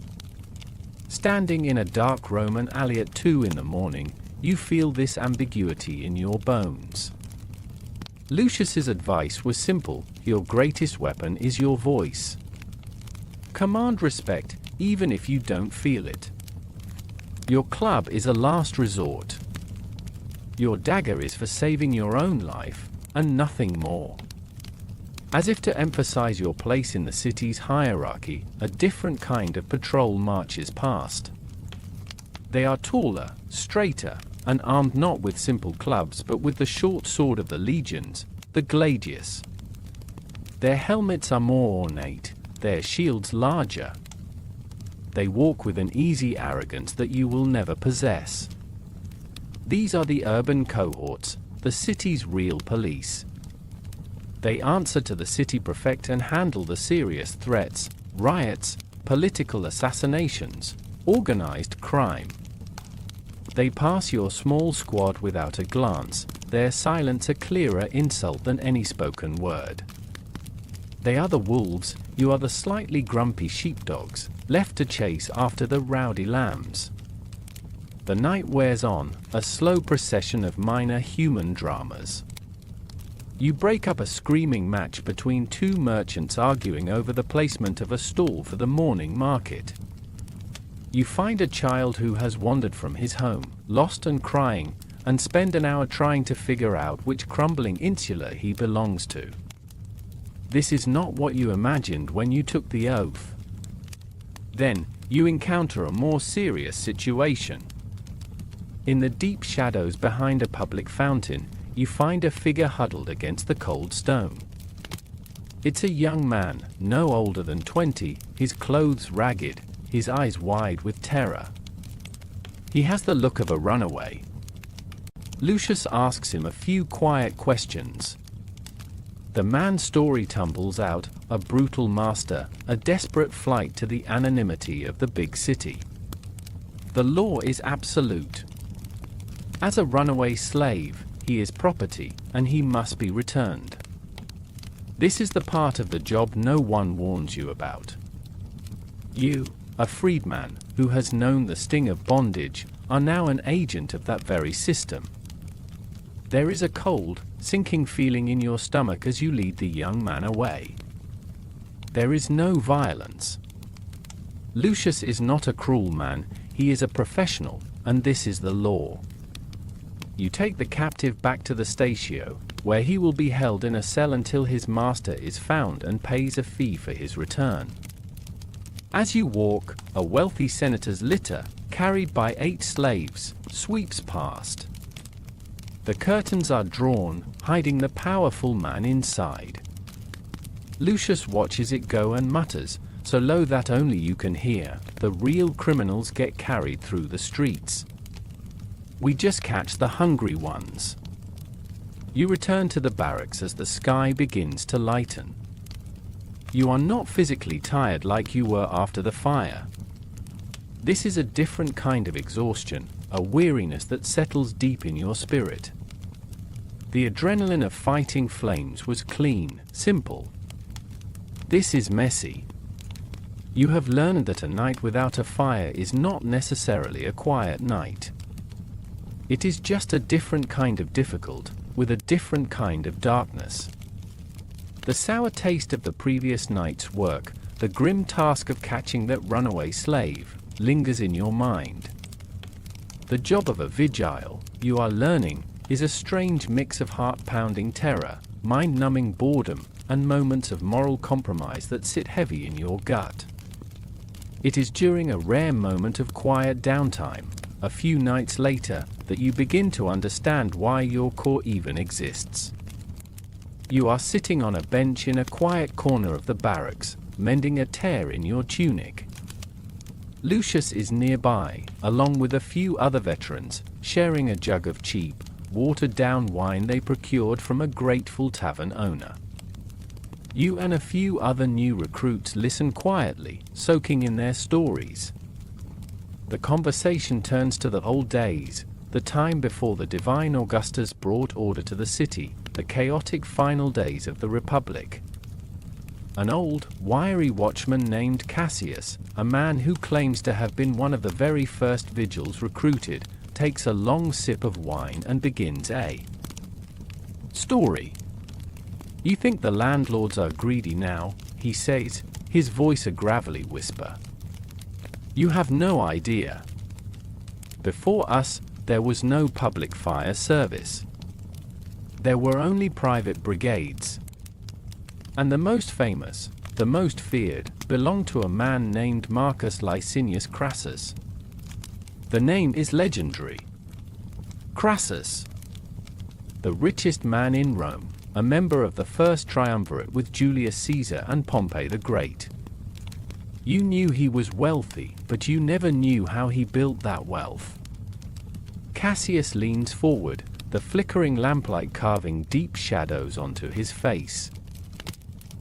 Standing in a dark Roman alley at 2 in the morning, you feel this ambiguity in your bones. Lucius's advice was simple: your greatest weapon is your voice. Command respect, even if you don't feel it. Your club is a last resort. Your dagger is for saving your own life, and nothing more. As if to emphasize your place in the city's hierarchy, a different kind of patrol marches past. They are taller, straighter, and armed not with simple clubs but with the short sword of the legions, the gladius. Their helmets are more ornate, their shields larger. They walk with an easy arrogance that you will never possess. These are the urban cohorts, the city's real police. They answer to the city prefect and handle the serious threats, riots, political assassinations, organized crime. They pass your small squad without a glance, their silence a clearer insult than any spoken word. They are the wolves, you are the slightly grumpy sheepdogs, left to chase after the rowdy lambs. The night wears on, a slow procession of minor human dramas. You break up a screaming match between two merchants arguing over the placement of a stall for the morning market. You find a child who has wandered from his home, lost and crying, and spend an hour trying to figure out which crumbling insulae he belongs to. This is not what you imagined when you took the oath. Then, you encounter a more serious situation. In the deep shadows behind a public fountain, you find a figure huddled against the cold stone. It's a young man, no older than 20, his clothes ragged, his eyes wide with terror. He has the look of a runaway. Lucius asks him a few quiet questions. The man's story tumbles out: a brutal master, a desperate flight to the anonymity of the big city. The law is absolute. As a runaway slave, he is property, and he must be returned. This is the part of the job no one warns you about. You, a freedman, who has known the sting of bondage, are now an agent of that very system. There is a cold, sinking feeling in your stomach as you lead the young man away. There is no violence. Lucius is not a cruel man, he is a professional, and this is the law. You take the captive back to the statio, where he will be held in a cell until his master is found and pays a fee for his return. As you walk, a wealthy senator's litter, carried by 8 slaves, sweeps past. The curtains are drawn, hiding the powerful man inside. Lucius watches it go and mutters, so low that only you can hear, "The real criminals get carried through the streets. We just catch the hungry ones." You return to the barracks as the sky begins to lighten. You are not physically tired like you were after the fire. This is a different kind of exhaustion, a weariness that settles deep in your spirit. The adrenaline of fighting flames was clean, simple. This is messy. You have learned that a night without a fire is not necessarily a quiet night. It is just a different kind of difficult, with a different kind of darkness. The sour taste of the previous night's work, the grim task of catching that runaway slave, lingers in your mind. The job of a vigile, you are learning, is a strange mix of heart-pounding terror, mind-numbing boredom, and moments of moral compromise that sit heavy in your gut. It is during a rare moment of quiet downtime, a few nights later, that you begin to understand why your corps even exists. You are sitting on a bench in a quiet corner of the barracks, mending a tear in your tunic. Lucius is nearby, along with a few other veterans, sharing a jug of cheap, watered-down wine they procured from a grateful tavern owner. You and a few other new recruits listen quietly, soaking in their stories. The conversation turns to the old days, the time before the divine Augustus brought order to the city, the chaotic final days of the Republic. An old, wiry watchman named Cassius, a man who claims to have been one of the very first Vigiles recruited, takes a long sip of wine and begins a story. "You think the landlords are greedy now," he says, his voice a gravelly whisper. "You have no idea. Before us, there was no public fire service. There were only private brigades. And the most famous, the most feared, belonged to a man named Marcus Licinius Crassus. The name is legendary. Crassus, the richest man in Rome, a member of the first triumvirate with Julius Caesar and Pompey the Great. You knew he was wealthy, but you never knew how he built that wealth." Cassius leans forward, the flickering lamplight carving deep shadows onto his face.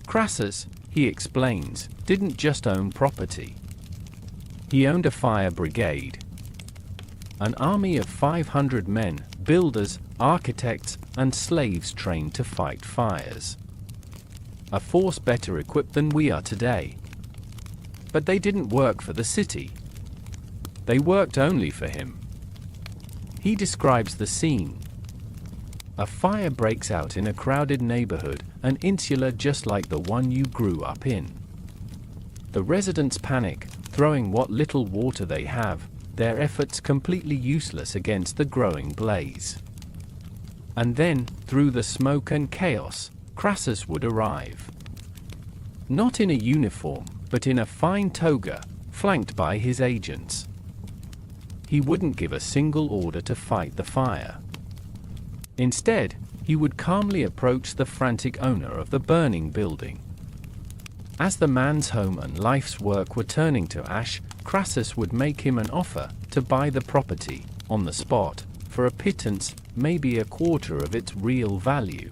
Crassus, he explains, didn't just own property. He owned a fire brigade. An army of 500 men, builders, architects, and slaves trained to fight fires. A force better equipped than we are today. But they didn't work for the city. They worked only for him. He describes the scene. A fire breaks out in a crowded neighborhood, an insula just like the one you grew up in. The residents panic, throwing what little water they have, their efforts completely useless against the growing blaze. And then, through the smoke and chaos, Crassus would arrive. Not in a uniform, but in a fine toga, flanked by his agents. He wouldn't give a single order to fight the fire. Instead, he would calmly approach the frantic owner of the burning building. As the man's home and life's work were turning to ash, Crassus would make him an offer to buy the property, on the spot, for a pittance, maybe a quarter of its real value.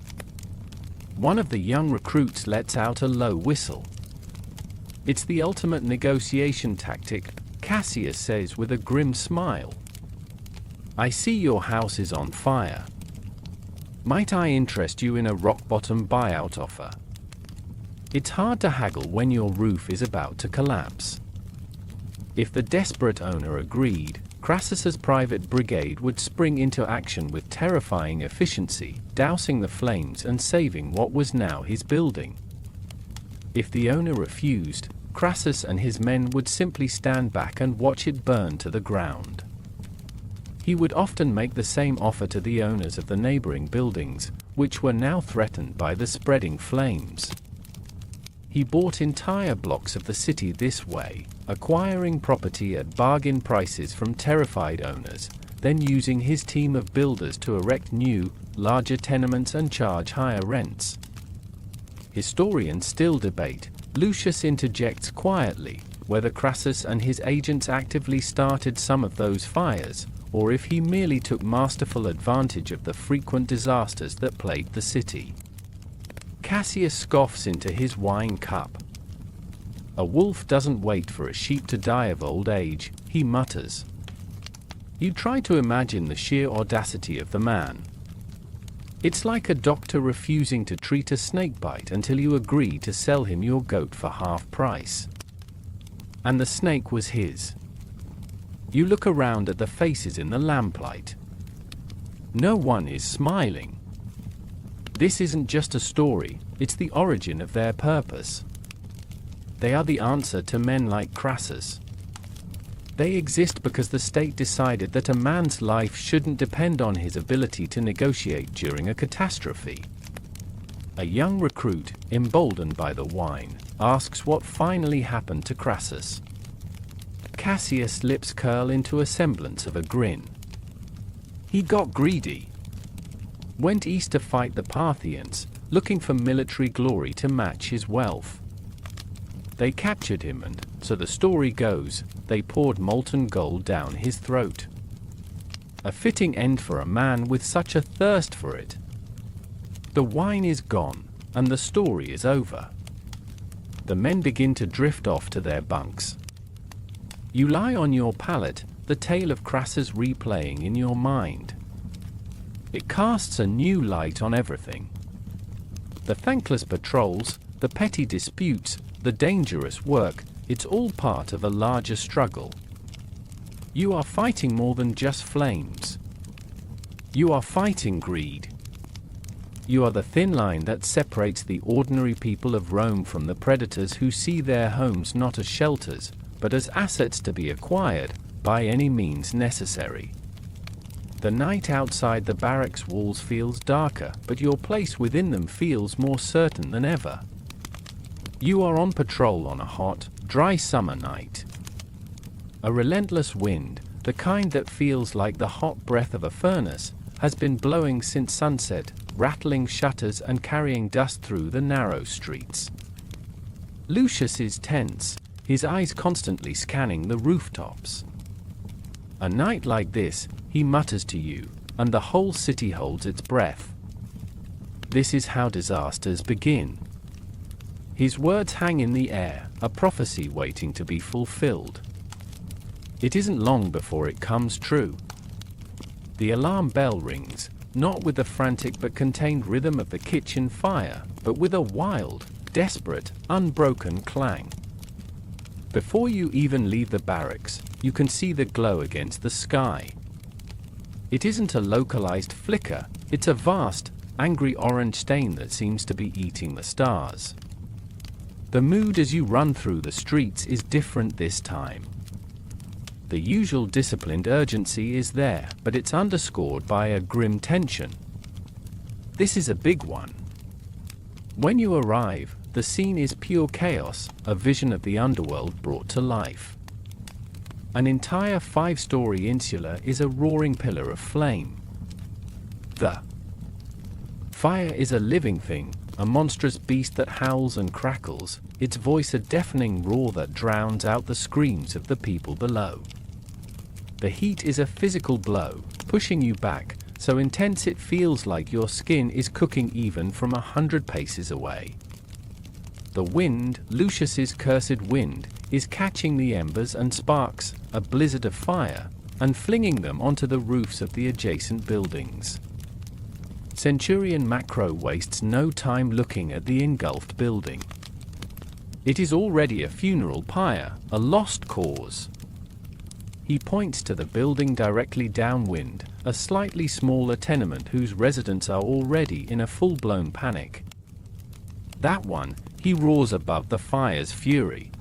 One of the young recruits lets out a low whistle. It's the ultimate negotiation tactic, Cassius says with a grim smile. I see your house is on fire. Might I interest you in a rock-bottom buyout offer? It's hard to haggle when your roof is about to collapse. If the desperate owner agreed, Crassus's private brigade would spring into action with terrifying efficiency, dousing the flames and saving what was now his building. If the owner refused, Crassus and his men would simply stand back and watch it burn to the ground. He would often make the same offer to the owners of the neighboring buildings, which were now threatened by the spreading flames. He bought entire blocks of the city this way, acquiring property at bargain prices from terrified owners, then using his team of builders to erect new, larger tenements and charge higher rents. Historians still debate, Lucius interjects quietly, whether Crassus and his agents actively started some of those fires, or if he merely took masterful advantage of the frequent disasters that plagued the city. Cassius scoffs into his wine cup. A wolf doesn't wait for a sheep to die of old age, he mutters. You try to imagine the sheer audacity of the man. It's like a doctor refusing to treat a snakebite until you agree to sell him your goat for half price. And the snake was his. You look around at the faces in the lamplight. No one is smiling. This isn't just a story, it's the origin of their purpose. They are the answer to men like Crassus. They exist because the state decided that a man's life shouldn't depend on his ability to negotiate during a catastrophe. A young recruit, emboldened by the wine, asks what finally happened to Crassus. Cassius' lips curl into a semblance of a grin. He got greedy. Went east to fight the Parthians, looking for military glory to match his wealth. They captured him and, so the story goes, they poured molten gold down his throat. A fitting end for a man with such a thirst for it. The wine is gone, and the story is over. The men begin to drift off to their bunks. You lie on your pallet, the tale of Crassus replaying in your mind. It casts a new light on everything. The thankless patrols, the petty disputes, the dangerous work, it's all part of a larger struggle. You are fighting more than just flames. You are fighting greed. You are the thin line that separates the ordinary people of Rome from the predators who see their homes not as shelters, but as assets to be acquired, by any means necessary. The night outside the barracks walls feels darker, but your place within them feels more certain than ever. You are on patrol on a hot, dry summer night. A relentless wind, the kind that feels like the hot breath of a furnace, has been blowing since sunset, rattling shutters and carrying dust through the narrow streets. Lucius is tense, his eyes constantly scanning the rooftops. A night like this, he mutters to you, and the whole city holds its breath. This is how disasters begin. His words hang in the air, a prophecy waiting to be fulfilled. It isn't long before it comes true. The alarm bell rings, not with the frantic but contained rhythm of the kitchen fire, but with a wild, desperate, unbroken clang. Before you even leave the barracks, you can see the glow against the sky. It isn't a localized flicker, it's a vast, angry orange stain that seems to be eating the stars. The mood as you run through the streets is different this time. The usual disciplined urgency is there, but it's underscored by a grim tension. This is a big one. When you arrive, The scene is pure chaos, a vision of the underworld brought to life. An entire 5-story insula is a roaring pillar of flame. The fire is a living thing, a monstrous beast that howls and crackles, its voice a deafening roar that drowns out the screams of the people below. The heat is a physical blow, pushing you back, so intense it feels like your skin is cooking even from 100 paces away. The wind, Lucius's cursed wind, is catching the embers and sparks, a blizzard of fire, and flinging them onto the roofs of the adjacent buildings. Centurion Macro wastes no time looking at the engulfed building. It is already a funeral pyre, a lost cause. He points to the building directly downwind, a slightly smaller tenement whose residents are already in a full-blown panic. That one, he roars above the fire's fury.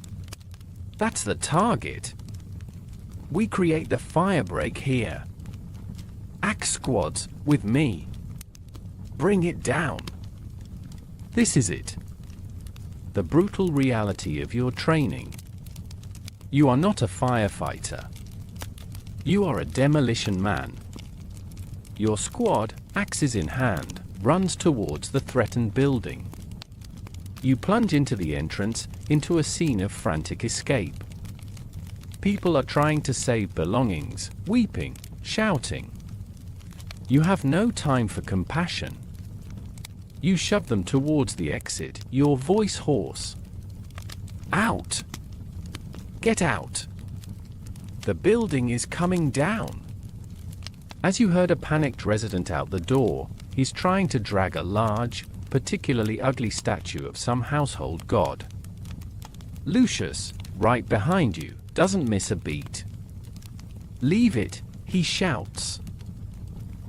That's the target. We create the firebreak here. Axe squads, with me. Bring it down. This is it. The brutal reality of your training. You are not a firefighter. You are a demolition man. Your squad, axes in hand, runs towards the threatened building. You plunge into the entrance, into a scene of frantic escape. People are trying to save belongings, weeping, shouting. You have no time for compassion. You shove them towards the exit, your voice hoarse. Out! Get out! The building is coming down. As you heard a panicked resident out the door, he's trying to drag a large, particularly ugly statue of some household god. Lucius, right behind you, doesn't miss a beat. Leave it, he shouts.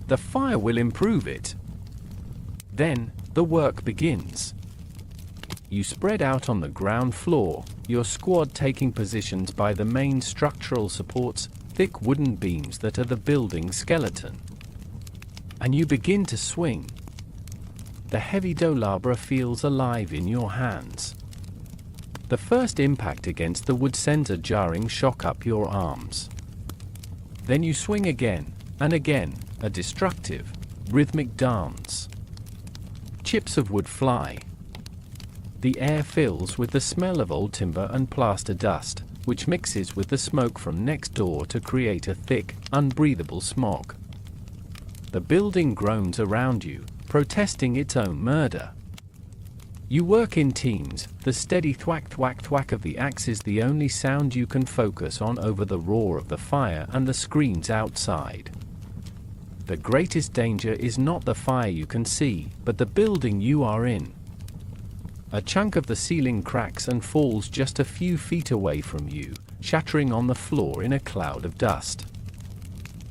The fire will improve it. Then, the work begins. You spread out on the ground floor, your squad taking positions by the main structural supports, thick wooden beams that are the building's skeleton. And you begin to swing. The heavy dolabra feels alive in your hands. The first impact against the wood sends a jarring shock up your arms. Then you swing again, and again, a destructive, rhythmic dance. Chips of wood fly. The air fills with the smell of old timber and plaster dust, which mixes with the smoke from next door to create a thick, unbreathable smog. The building groans around you, protesting its own murder. You work in teams, the steady thwack-thwack-thwack of the axe is the only sound you can focus on over the roar of the fire and the screams outside. The greatest danger is not the fire you can see, but the building you are in. A chunk of the ceiling cracks and falls just a few feet away from you, shattering on the floor in a cloud of dust.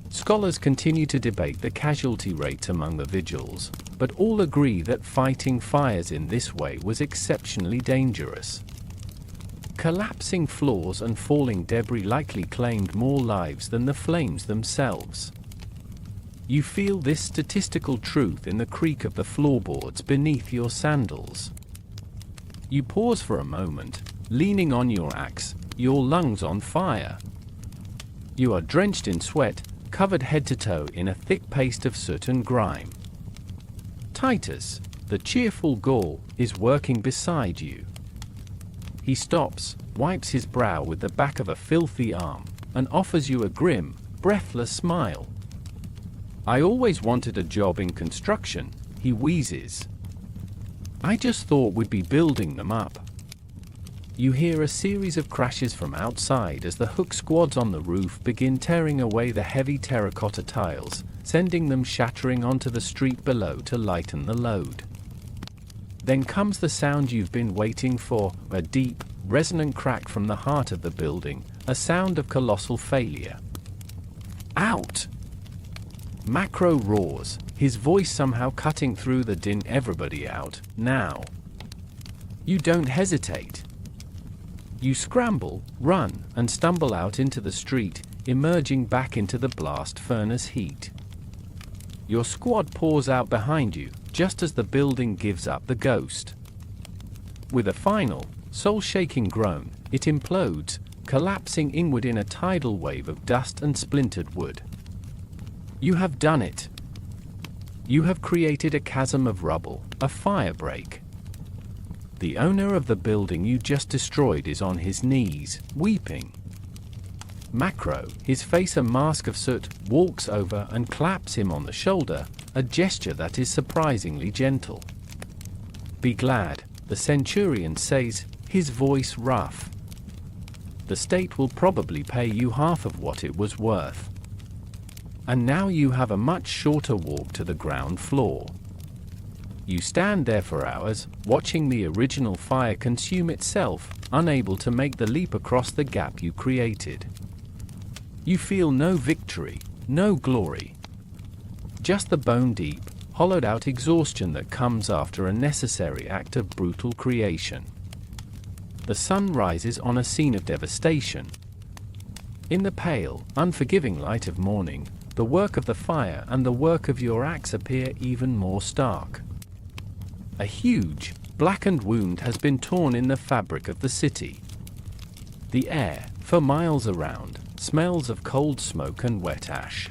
Scholars continue to debate the casualty rate among the Vigiles, but all agree that fighting fires in this way was exceptionally dangerous. Collapsing floors and falling debris likely claimed more lives than the flames themselves. You feel this statistical truth in the creak of the floorboards beneath your sandals. You pause for a moment, leaning on your axe, your lungs on fire. You are drenched in sweat, covered head to toe in a thick paste of soot and grime. Titus, the cheerful Gaul, is working beside you. He stops, wipes his brow with the back of a filthy arm, and offers you a grim, breathless smile. I always wanted a job in construction, he wheezes. I just thought we'd be building them up. You hear a series of crashes from outside as the hook squads on the roof begin tearing away the heavy terracotta tiles, sending them shattering onto the street below to lighten the load. Then comes the sound you've been waiting for, a deep, resonant crack from the heart of the building, a sound of colossal failure. Out! Macro roars, his voice somehow cutting through the din. Everybody out, now. You don't hesitate. You scramble, run, and stumble out into the street, emerging back into the blast furnace heat. Your squad pours out behind you, just as the building gives up the ghost. With a final, soul-shaking groan, it implodes, collapsing inward in a tidal wave of dust and splintered wood. You have done it. You have created a chasm of rubble, a firebreak. The owner of the building you just destroyed is on his knees, weeping. Macro, his face a mask of soot, walks over and claps him on the shoulder, a gesture that is surprisingly gentle. Be glad, the centurion says, his voice rough. The state will probably pay you half of what it was worth. And now you have a much shorter walk to the ground floor. You stand there for hours, watching the original fire consume itself, unable to make the leap across the gap you created. You feel no victory, no glory. Just the bone-deep, hollowed-out exhaustion that comes after a necessary act of brutal creation. The sun rises on a scene of devastation. In the pale, unforgiving light of morning, the work of the fire and the work of your axe appear even more stark. A huge, blackened wound has been torn in the fabric of the city. The air, for miles around, smells of cold smoke and wet ash.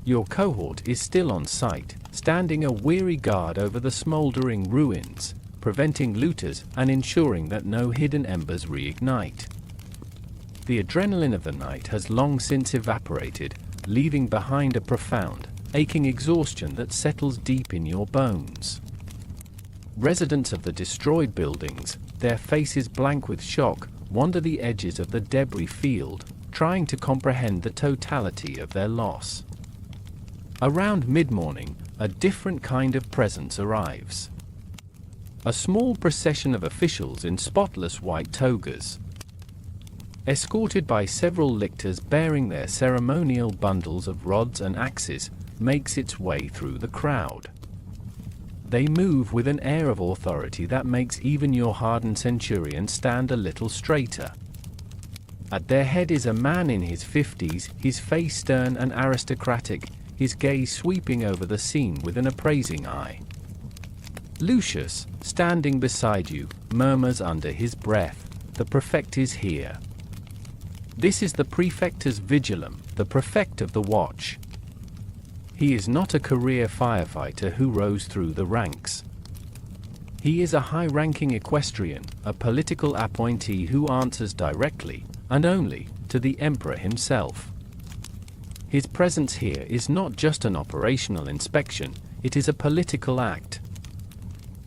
Your cohort is still on site, standing a weary guard over the smoldering ruins, preventing looters and ensuring that no hidden embers reignite. The adrenaline of the night has long since evaporated, leaving behind a profound, aching exhaustion that settles deep in your bones. Residents of the destroyed buildings, their faces blank with shock, wander the edges of the debris field, trying to comprehend the totality of their loss. Around mid-morning, a different kind of presence arrives. A small procession of officials in spotless white togas, escorted by several lictors bearing their ceremonial bundles of rods and axes, makes its way through the crowd. They move with an air of authority that makes even your hardened centurion stand a little straighter. At their head is a man in his 50s, his face stern and aristocratic, his gaze sweeping over the scene with an appraising eye. Lucius, standing beside you, murmurs under his breath, "The prefect is here." This is the Praefectus Vigilum, the prefect of the watch. He is not a career firefighter who rose through the ranks. He is a high-ranking equestrian, a political appointee who answers directly, and only, to the Emperor himself. His presence here is not just an operational inspection, it is a political act.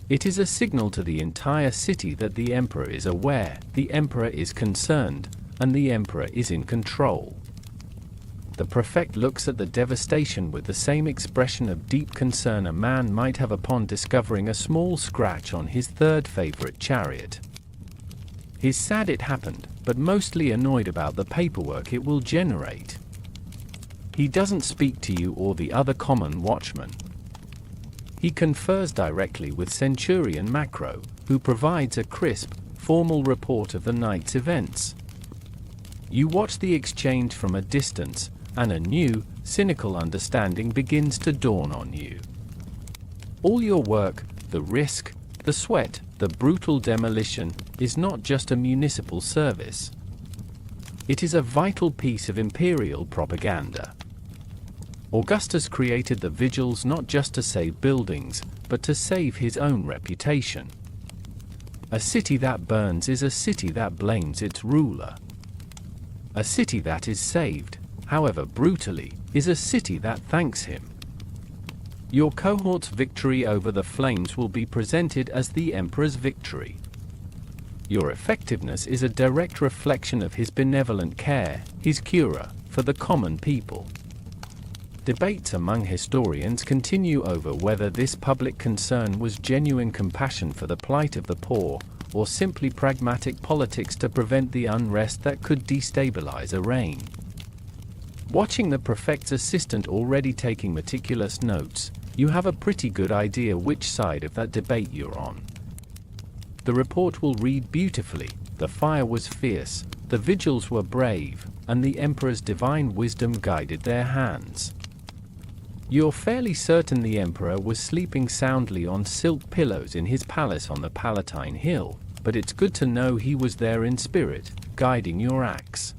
It is a signal to the entire city that the Emperor is aware, the Emperor is concerned, and the Emperor is in control. The prefect looks at the devastation with the same expression of deep concern a man might have upon discovering a small scratch on his third favorite chariot. He's sad it happened, but mostly annoyed about the paperwork it will generate. He doesn't speak to you or the other common watchman. He confers directly with Centurion Macro, who provides a crisp, formal report of the night's events. You watch the exchange from a distance, and a new, cynical understanding begins to dawn on you. All your work, the risk, the sweat, the brutal demolition, is not just a municipal service. It is a vital piece of Imperial propaganda. Augustus created the Vigiles not just to save buildings, but to save his own reputation. A city that burns is a city that blames its ruler. A city that is saved, however brutally, is a city that thanks him. Your cohort's victory over the flames will be presented as the Emperor's victory. Your effectiveness is a direct reflection of his benevolent care, his cura, for the common people. Debates among historians continue over whether this public concern was genuine compassion for the plight of the poor, or simply pragmatic politics to prevent the unrest that could destabilize a reign. Watching the prefect's assistant already taking meticulous notes, you have a pretty good idea which side of that debate you're on. The report will read beautifully: the fire was fierce, the Vigiles were brave, and the Emperor's divine wisdom guided their hands. You're fairly certain the Emperor was sleeping soundly on silk pillows in his palace on the Palatine Hill, but it's good to know he was there in spirit, guiding your acts.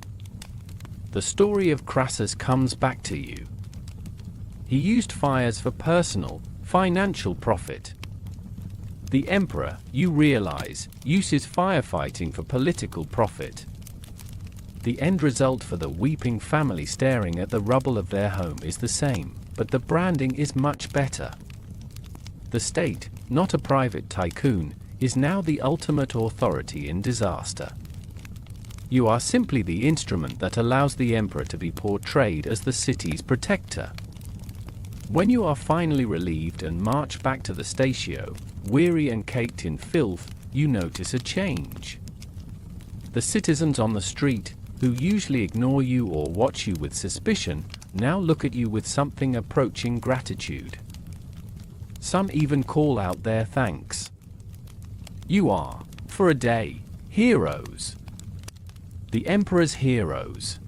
The story of Crassus comes back to you. He used fires for personal, financial profit. The Emperor, you realize, uses firefighting for political profit. The end result for the weeping family staring at the rubble of their home is the same, but the branding is much better. The state, not a private tycoon, is now the ultimate authority in disaster. You are simply the instrument that allows the Emperor to be portrayed as the city's protector. When you are finally relieved and march back to the statio, weary and caked in filth, you notice a change. The citizens on the street, who usually ignore you or watch you with suspicion, now look at you with something approaching gratitude. Some even call out their thanks. You are, for a day, heroes. The Emperor's heroes.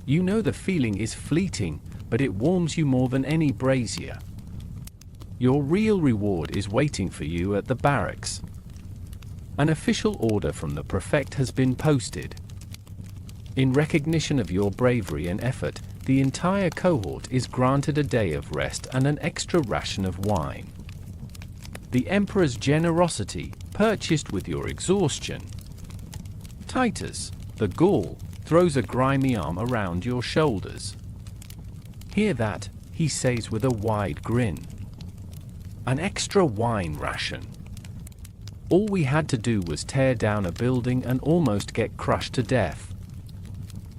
You know the feeling is fleeting, but it warms you more than any brazier. Your real reward is waiting for you at the barracks. An official order from the prefect has been posted. In recognition of your bravery and effort, the entire cohort is granted a day of rest and an extra ration of wine. The Emperor's generosity, purchased with your exhaustion. Titus, the Gaul, throws a grimy arm around your shoulders. Hear that, he says with a wide grin. An extra wine ration. All we had to do was tear down a building and almost get crushed to death.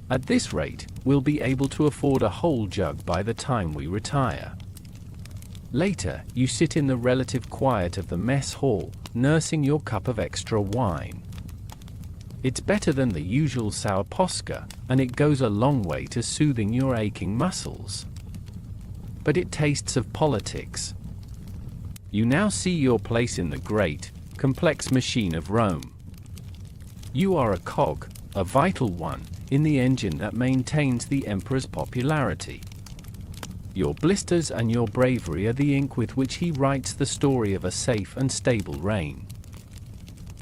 At this rate, we'll be able to afford a whole jug by the time we retire. Later, you sit in the relative quiet of the mess hall, nursing your cup of extra wine. It's better than the usual sour posca, and it goes a long way to soothing your aching muscles. But it tastes of politics. You now see your place in the great, complex machine of Rome. You are a cog, a vital one, in the engine that maintains the Emperor's popularity. Your blisters and your bravery are the ink with which he writes the story of a safe and stable reign.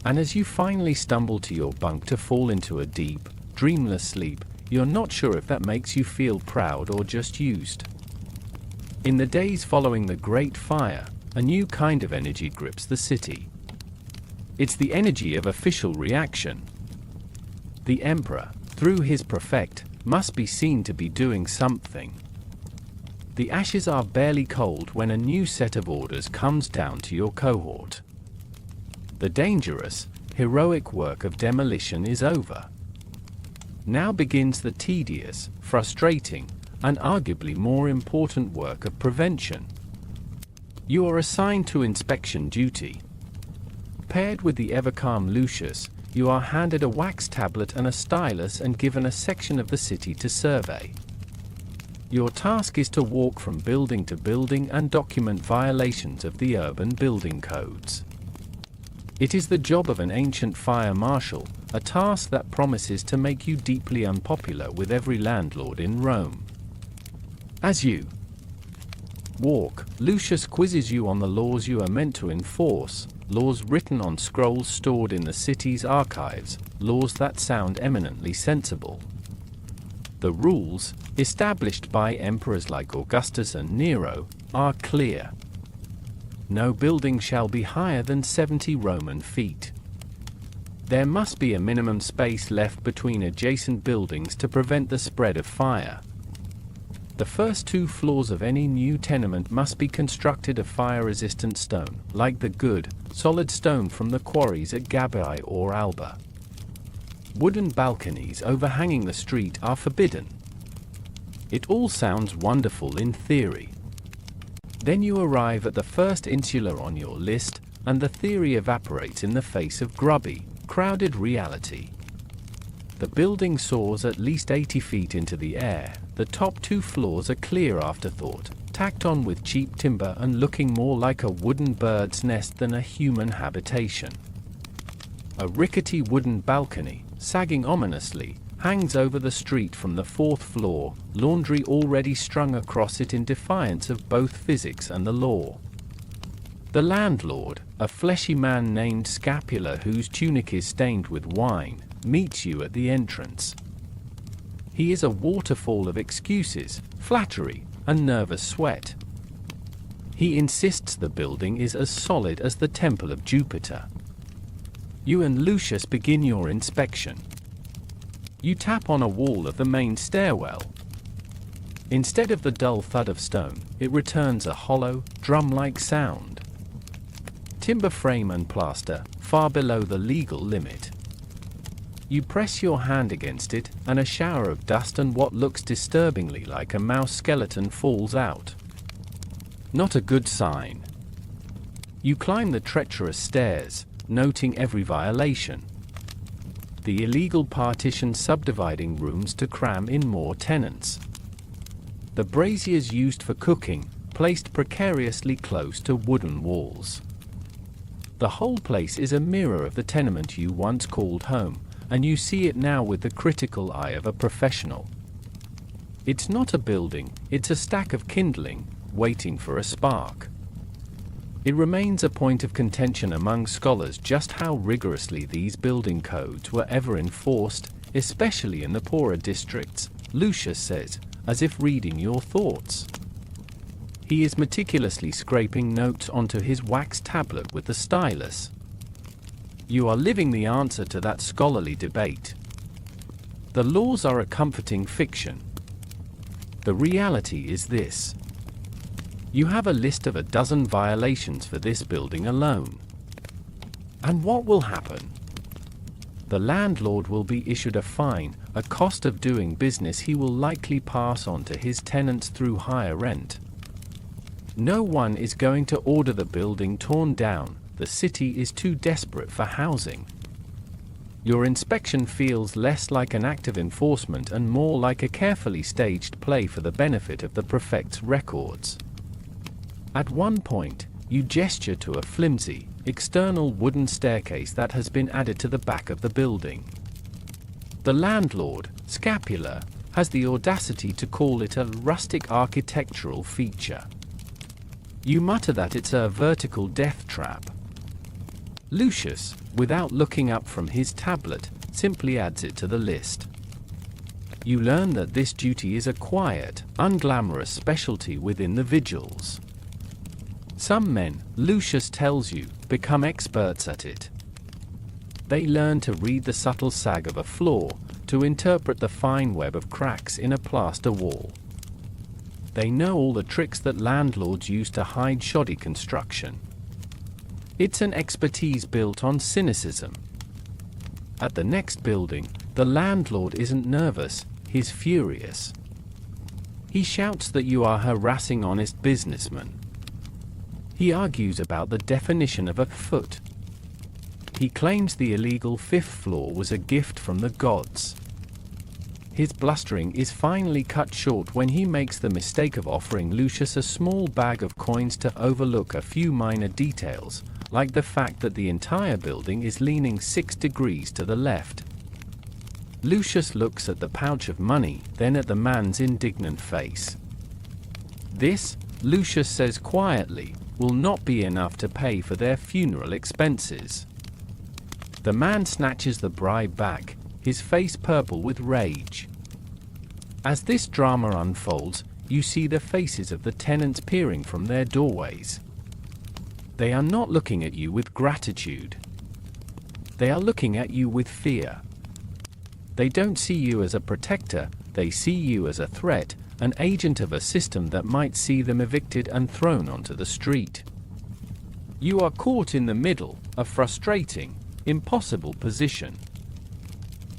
And as you finally stumble to your bunk to fall into a deep, dreamless sleep, you're not sure if that makes you feel proud or just used. In the days following the Great Fire, a new kind of energy grips the city. It's the energy of official reaction. The Emperor, through his prefect, must be seen to be doing something. The ashes are barely cold when a new set of orders comes down to your cohort. The dangerous, heroic work of demolition is over. Now begins the tedious, frustrating, and arguably more important work of prevention. You are assigned to inspection duty. Paired with the ever-calm Lucius, you are handed a wax tablet and a stylus and given a section of the city to survey. Your task is to walk from building to building and document violations of the urban building codes. It is the job of an ancient fire marshal, a task that promises to make you deeply unpopular with every landlord in Rome. As you walk, Lucius quizzes you on the laws you are meant to enforce, laws written on scrolls stored in the city's archives, laws that sound eminently sensible. The rules, established by emperors like Augustus and Nero, are clear. No building shall be higher than 70 Roman feet. There must be a minimum space left between adjacent buildings to prevent the spread of fire. The first 2 floors of any new tenement must be constructed of fire-resistant stone, like the good, solid stone from the quarries at Gabii or Alba. Wooden balconies overhanging the street are forbidden. It all sounds wonderful in theory. Then you arrive at the first insula on your list, and the theory evaporates in the face of grubby, crowded reality. The building soars at least 80 feet into the air. The top 2 floors are clear afterthought, tacked on with cheap timber and looking more like a wooden bird's nest than a human habitation. A rickety wooden balcony, sagging ominously, hangs over the street from the 4th floor, laundry already strung across it in defiance of both physics and the law. The landlord, a fleshy man named Scapula whose tunic is stained with wine, meets you at the entrance. He is a waterfall of excuses, flattery, and nervous sweat. He insists the building is as solid as the Temple of Jupiter. You and Lucius begin your inspection. You tap on a wall of the main stairwell. Instead of the dull thud of stone, it returns a hollow, drum-like sound. Timber frame and plaster, far below the legal limit. You press your hand against it, and a shower of dust and what looks disturbingly like a mouse skeleton falls out. Not a good sign. You climb the treacherous stairs, noting every violation. The illegal partition subdividing rooms to cram in more tenants. The braziers used for cooking, placed precariously close to wooden walls. The whole place is a mirror of the tenement you once called home, and you see it now with the critical eye of a professional. It's not a building, it's a stack of kindling, waiting for a spark. It remains a point of contention among scholars just how rigorously these building codes were ever enforced, especially in the poorer districts, Lucius says, as if reading your thoughts. He is meticulously scraping notes onto his wax tablet with the stylus. You are living the answer to that scholarly debate. The laws are a comforting fiction. The reality is this. You have a list of a dozen violations for this building alone. And what will happen? The landlord will be issued a fine, a cost of doing business he will likely pass on to his tenants through higher rent. No one is going to order the building torn down, the city is too desperate for housing. Your inspection feels less like an act of enforcement and more like a carefully staged play for the benefit of the prefect's records. At one point, you gesture to a flimsy, external wooden staircase that has been added to the back of the building. The landlord, Scapula, has the audacity to call it a rustic architectural feature. You mutter that it's a vertical death trap. Lucius, without looking up from his tablet, simply adds it to the list. You learn that this duty is a quiet, unglamorous specialty within the Vigiles. Some men, Lucius tells you, become experts at it. They learn to read the subtle sag of a floor, to interpret the fine web of cracks in a plaster wall. They know all the tricks that landlords use to hide shoddy construction. It's an expertise built on cynicism. At the next building, the landlord isn't nervous, he's furious. He shouts that you are harassing honest businessmen. He argues about the definition of a foot. He claims the illegal 5th floor was a gift from the gods. His blustering is finally cut short when he makes the mistake of offering Lucius a small bag of coins to overlook a few minor details, like the fact that the entire building is leaning 6 degrees to the left. Lucius looks at the pouch of money, then at the man's indignant face. This, Lucius says quietly, will not be enough to pay for their funeral expenses. The man snatches the bribe back, his face purple with rage. As this drama unfolds, you see the faces of the tenants peering from their doorways. They are not looking at you with gratitude. They are looking at you with fear. They don't see you as a protector, they see you as a threat, an agent of a system that might see them evicted and thrown onto the street. You are caught in the middle, a frustrating, impossible position.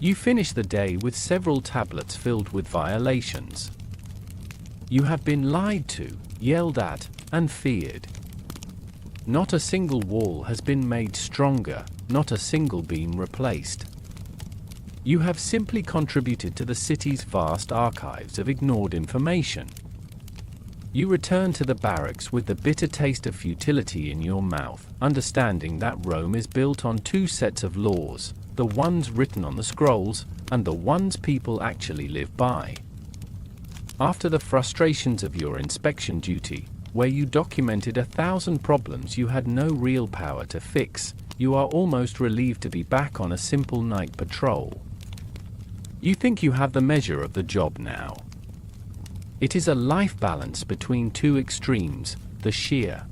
You finish the day with several tablets filled with violations. You have been lied to, yelled at, and feared. Not a single wall has been made stronger, not a single beam replaced. You have simply contributed to the city's vast archives of ignored information. You return to the barracks with the bitter taste of futility in your mouth, understanding that Rome is built on two sets of laws, the ones written on the scrolls, and the ones people actually live by. After the frustrations of your inspection duty, where you documented 1,000 problems you had no real power to fix, you are almost relieved to be back on a simple night patrol. You think you have the measure of the job now. It is a life balance between two extremes, the sheer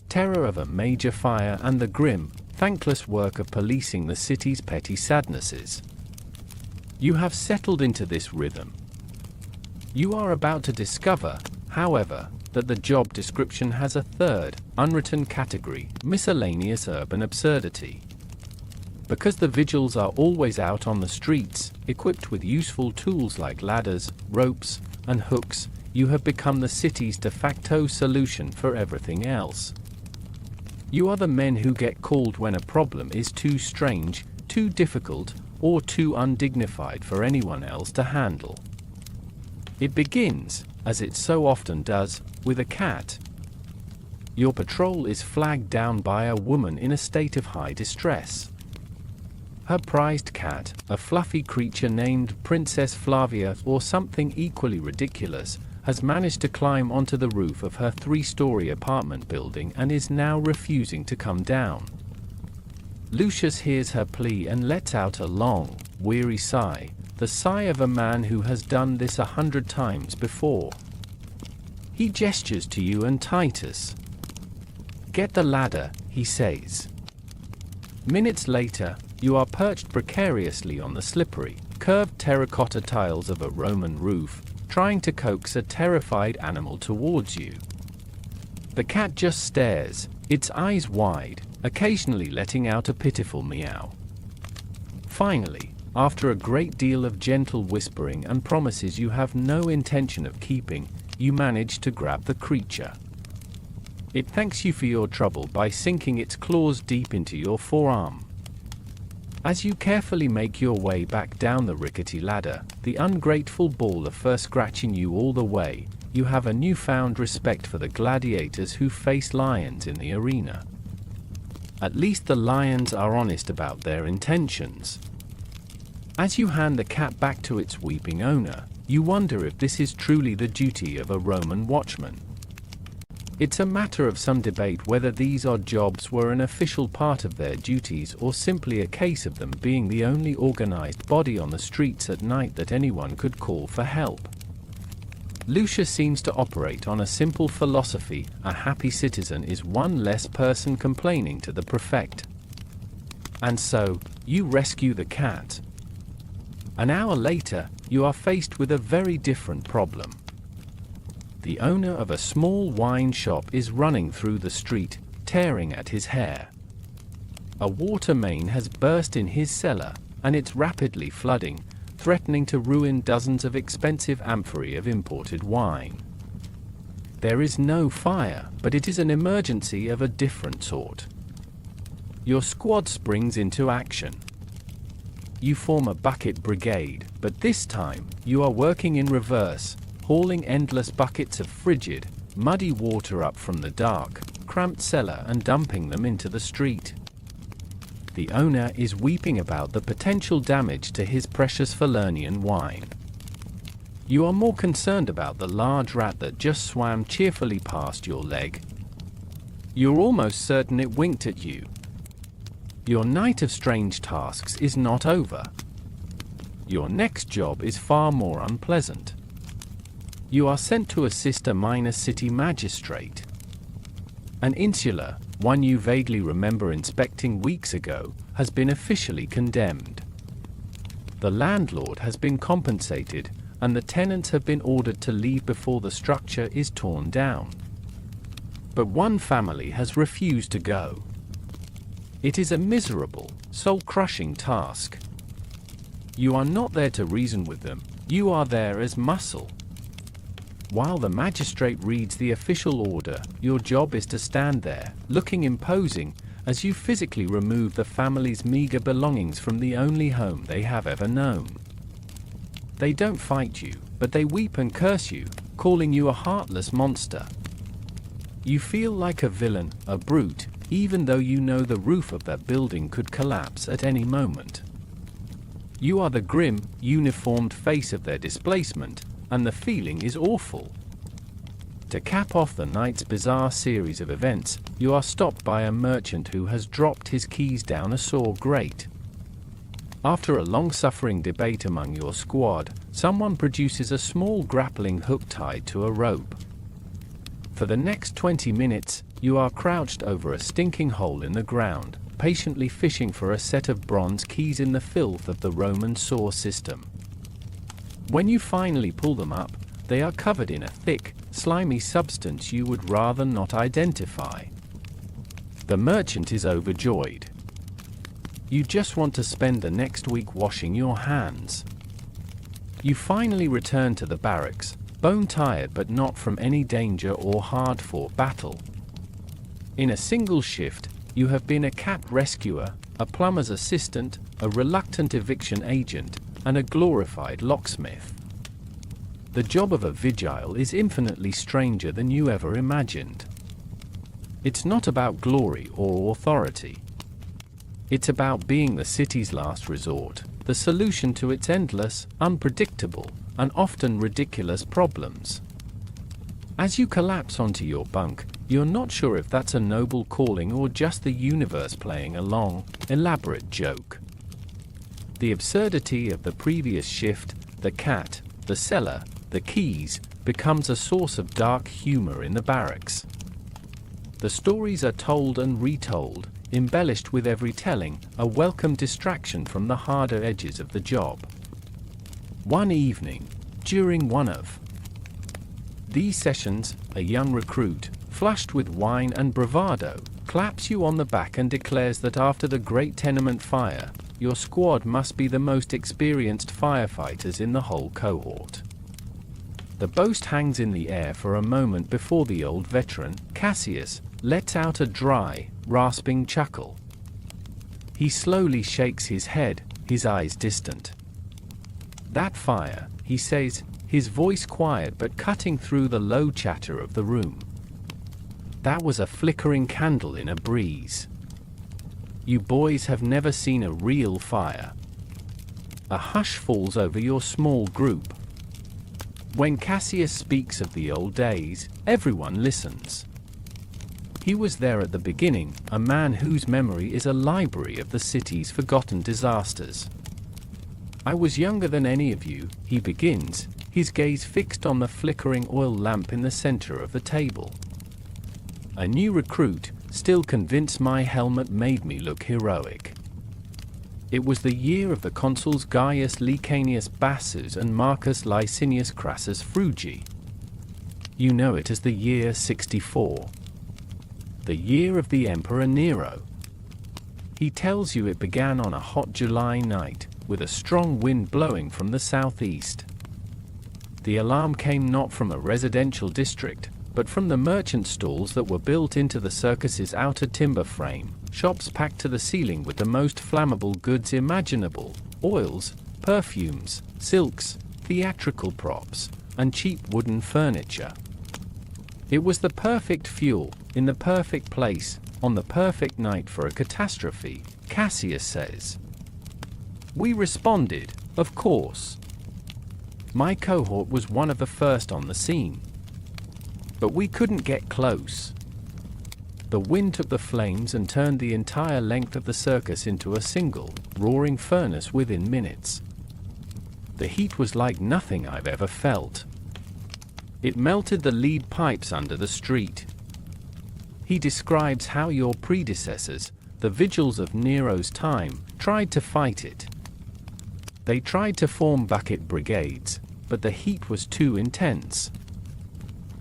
terror of a major fire and the grim, thankless work of policing the city's petty sadnesses. You have settled into this rhythm. You are about to discover, however, that the job description has a third, unwritten category, miscellaneous urban absurdity. Because the Vigiles are always out on the streets, equipped with useful tools like ladders, ropes, and hooks, you have become the city's de facto solution for everything else. You are the men who get called when a problem is too strange, too difficult, or too undignified for anyone else to handle. It begins, as it so often does, with a cat. Your patrol is flagged down by a woman in a state of high distress. Her prized cat, a fluffy creature named Princess Flavia or something equally ridiculous, has managed to climb onto the roof of her 3-story apartment building and is now refusing to come down. Lucius hears her plea and lets out a long, weary sigh, the sigh of a man who has done this 100 times before. He gestures to you and Titus. "Get the ladder," he says. Minutes later, you are perched precariously on the slippery, curved terracotta tiles of a Roman roof, trying to coax a terrified animal towards you. The cat just stares, its eyes wide, occasionally letting out a pitiful meow. Finally, after a great deal of gentle whispering and promises you have no intention of keeping, you manage to grab the creature. It thanks you for your trouble by sinking its claws deep into your forearm. As you carefully make your way back down the rickety ladder, the ungrateful baller scratching you all the way, you have a newfound respect for the gladiators who face lions in the arena. At least the lions are honest about their intentions. As you hand the cat back to its weeping owner, you wonder if this is truly the duty of a Roman watchman. It's a matter of some debate whether these odd jobs were an official part of their duties or simply a case of them being the only organized body on the streets at night that anyone could call for help. Lucius seems to operate on a simple philosophy: a happy citizen is one less person complaining to the prefect. And so, you rescue the cat. An hour later, you are faced with a very different problem. The owner of a small wine shop is running through the street, tearing at his hair. A water main has burst in his cellar, and it's rapidly flooding, threatening to ruin dozens of expensive amphorae of imported wine. There is no fire, but it is an emergency of a different sort. Your squad springs into action. You form a bucket brigade, but this time, you are working in reverse, hauling endless buckets of frigid, muddy water up from the dark, cramped cellar and dumping them into the street. The owner is weeping about the potential damage to his precious Falernian wine. You are more concerned about the large rat that just swam cheerfully past your leg. You're almost certain it winked at you. Your night of strange tasks is not over. Your next job is far more unpleasant. You are sent to assist a minor city magistrate. An insulae, one you vaguely remember inspecting weeks ago, has been officially condemned. The landlord has been compensated, and the tenants have been ordered to leave before the structure is torn down. But one family has refused to go. It is a miserable, soul-crushing task. You are not there to reason with them, you are there as muscle. While the magistrate reads the official order, your job is to stand there, looking imposing, as you physically remove the family's meager belongings from the only home they have ever known. They don't fight you, but they weep and curse you, calling you a heartless monster. You feel like a villain, a brute, even though you know the roof of that building could collapse at any moment. You are the grim, uniformed face of their displacement, and the feeling is awful. To cap off the night's bizarre series of events, you are stopped by a merchant who has dropped his keys down a saw grate. After a long-suffering debate among your squad, someone produces a small grappling hook tied to a rope. For the next 20 minutes, you are crouched over a stinking hole in the ground, patiently fishing for a set of bronze keys in the filth of the Roman saw system. When you finally pull them up, they are covered in a thick, slimy substance you would rather not identify. The merchant is overjoyed. You just want to spend the next week washing your hands. You finally return to the barracks, bone-tired but not from any danger or hard-fought battle. In a single shift, you have been a cat rescuer, a plumber's assistant, a reluctant eviction agent, and a glorified locksmith. The job of a Vigile is infinitely stranger than you ever imagined. It's not about glory or authority. It's about being the city's last resort, the solution to its endless, unpredictable, and often ridiculous problems. As you collapse onto your bunk, you're not sure if that's a noble calling or just the universe playing a long, elaborate joke. The absurdity of the previous shift, the cat, the cellar, the keys, becomes a source of dark humor in the barracks. The stories are told and retold, embellished with every telling, a welcome distraction from the harder edges of the job. One evening, during one of these sessions, a young recruit, flushed with wine and bravado, claps you on the back and declares that after the great tenement fire, your squad must be the most experienced firefighters in the whole cohort. The boast hangs in the air for a moment before the old veteran, Cassius, lets out a dry, rasping chuckle. He slowly shakes his head, his eyes distant. "That fire," he says, his voice quiet but cutting through the low chatter of the room. "That was a flickering candle in a breeze. You boys have never seen a real fire." A hush falls over your small group. When Cassius speaks of the old days, everyone listens. He was there at the beginning, a man whose memory is a library of the city's forgotten disasters. "I was younger than any of you," he begins, his gaze fixed on the flickering oil lamp in the center of the table. "A new recruit, still convinced my helmet made me look heroic. It was the year of the consuls Gaius Licanius Bassus and Marcus Licinius Crassus Frugi. You know it as the year 64. The year of the Emperor Nero." He tells you it began on a hot July night, with a strong wind blowing from the southeast. The alarm came not from a residential district, but from the merchant stalls that were built into the circus's outer timber frame, shops packed to the ceiling with the most flammable goods imaginable, oils, perfumes, silks, theatrical props, and cheap wooden furniture. It was the perfect fuel, in the perfect place, on the perfect night for a catastrophe, Cassius says. We responded, of course. My cohort was one of the first on the scene. But we couldn't get close. The wind took the flames and turned the entire length of the circus into a single, roaring furnace within minutes. The heat was like nothing I've ever felt. It melted the lead pipes under the street. He describes how your predecessors, the Vigiles of Nero's time, tried to fight it. They tried to form bucket brigades, but the heat was too intense.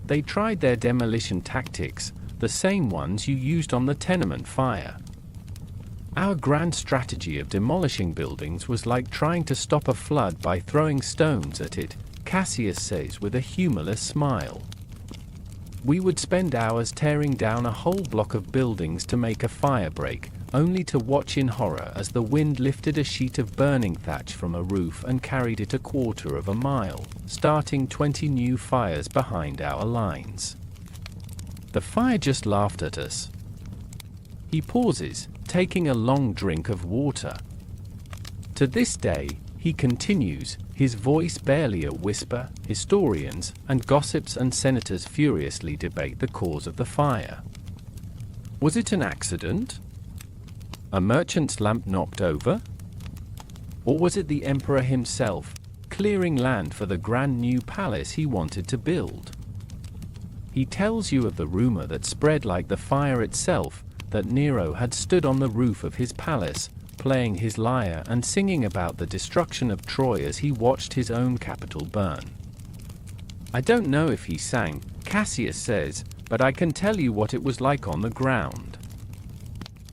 They tried their demolition tactics, the same ones you used on the tenement fire. Our grand strategy of demolishing buildings was like trying to stop a flood by throwing stones at it, Cassius says with a humorless smile. We would spend hours tearing down a whole block of buildings to make a fire break, only to watch in horror as the wind lifted a sheet of burning thatch from a roof and carried it a quarter of a mile, starting 20 new fires behind our lines. The fire just laughed at us. He pauses, taking a long drink of water. To this day, he continues, his voice barely a whisper. Historians and gossips and senators furiously debate the cause of the fire. Was it an accident? A merchant's lamp knocked over? Or was it the emperor himself, clearing land for the grand new palace he wanted to build? He tells you of the rumor that spread like the fire itself, that Nero had stood on the roof of his palace, playing his lyre and singing about the destruction of Troy as he watched his own capital burn. I don't know if he sang, Cassius says, but I can tell you what it was like on the ground.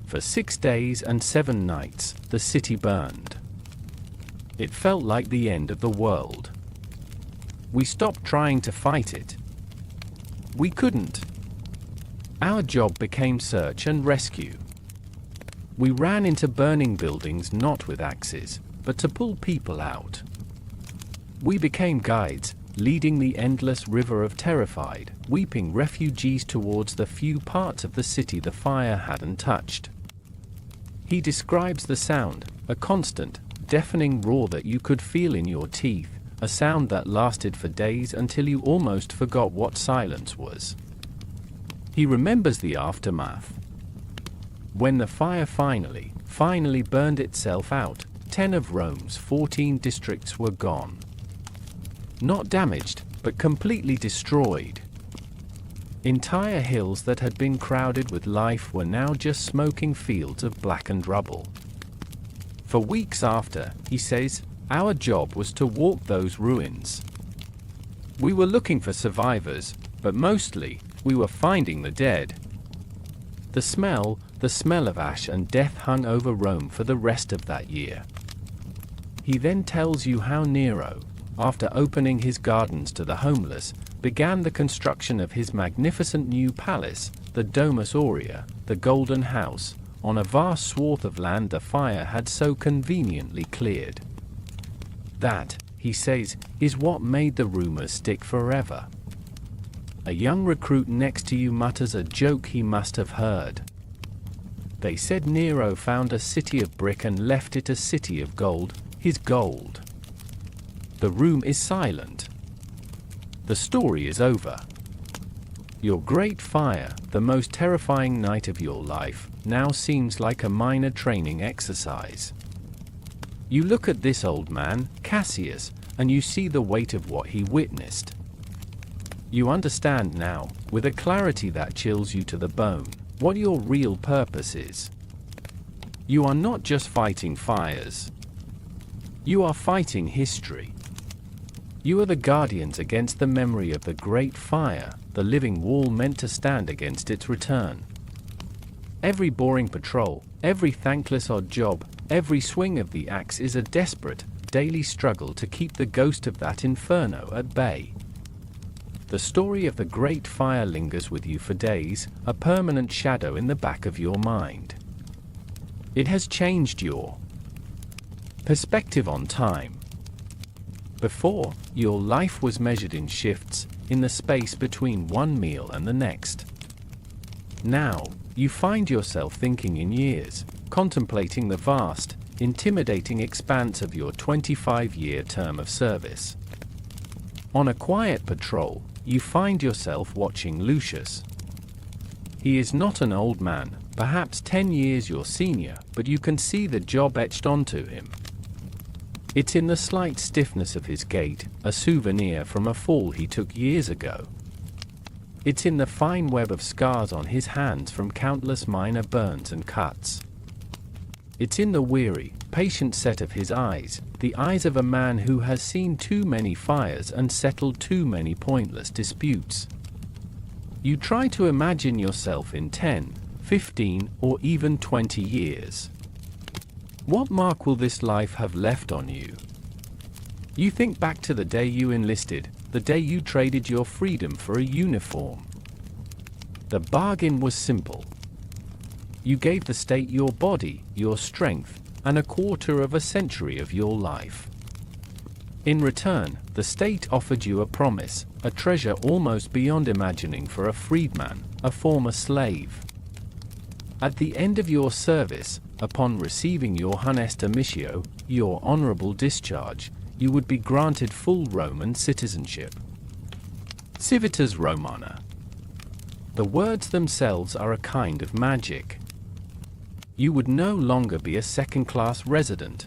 For 6 days and 7 nights, the city burned. It felt like the end of the world. We stopped trying to fight it. We couldn't. Our job became search and rescue. We ran into burning buildings not with axes, but to pull people out. We became guides, leading the endless river of terrified, weeping refugees towards the few parts of the city the fire hadn't touched. He describes the sound, a constant, deafening roar that you could feel in your teeth, a sound that lasted for days until you almost forgot what silence was. He remembers the aftermath. When the fire finally burned itself out, 10 of Rome's 14 districts were gone. Not damaged, but completely destroyed. Entire hills that had been crowded with life were now just smoking fields of blackened rubble. For weeks after, he says, our job was to walk those ruins. We were looking for survivors, but mostly, we were finding the dead. The smell of ash and death hung over Rome for the rest of that year. He then tells you how Nero, after opening his gardens to the homeless, began the construction of his magnificent new palace, the Domus Aurea, the Golden House, on a vast swath of land the fire had so conveniently cleared. That, he says, is what made the rumors stick forever. A young recruit next to you mutters a joke he must have heard. They said Nero found a city of brick and left it a city of gold, his gold. The room is silent. The story is over. Your great fire, the most terrifying night of your life, now seems like a minor training exercise. You look at this old man, Cassius, and you see the weight of what he witnessed. You understand now, with a clarity that chills you to the bone, what your real purpose is. You are not just fighting fires. You are fighting history. You are the guardians against the memory of the great fire, the living wall meant to stand against its return. Every boring patrol, every thankless odd job, every swing of the axe is a desperate, daily struggle to keep the ghost of that inferno at bay. The story of the great fire lingers with you for days, a permanent shadow in the back of your mind. It has changed your perspective on time. Before, your life was measured in shifts, in the space between one meal and the next. Now, you find yourself thinking in years, contemplating the vast, intimidating expanse of your 25-year term of service. On a quiet patrol, you find yourself watching Lucius. He is not an old man, perhaps 10 years your senior, but you can see the job etched onto him. It's in the slight stiffness of his gait, a souvenir from a fall he took years ago. It's in the fine web of scars on his hands from countless minor burns and cuts. It's in the weary, patient set of his eyes, the eyes of a man who has seen too many fires and settled too many pointless disputes. You try to imagine yourself in 10, 15, or even 20 years. What mark will this life have left on you? You think back to the day you enlisted, the day you traded your freedom for a uniform. The bargain was simple. You gave the state your body, your strength, and a quarter of a century of your life. In return, the state offered you a promise, a treasure almost beyond imagining for a freedman, a former slave. At the end of your service, upon receiving your honesta missio, your honorable discharge, you would be granted full Roman citizenship. Civitas Romana. The words themselves are a kind of magic. You would no longer be a second-class resident.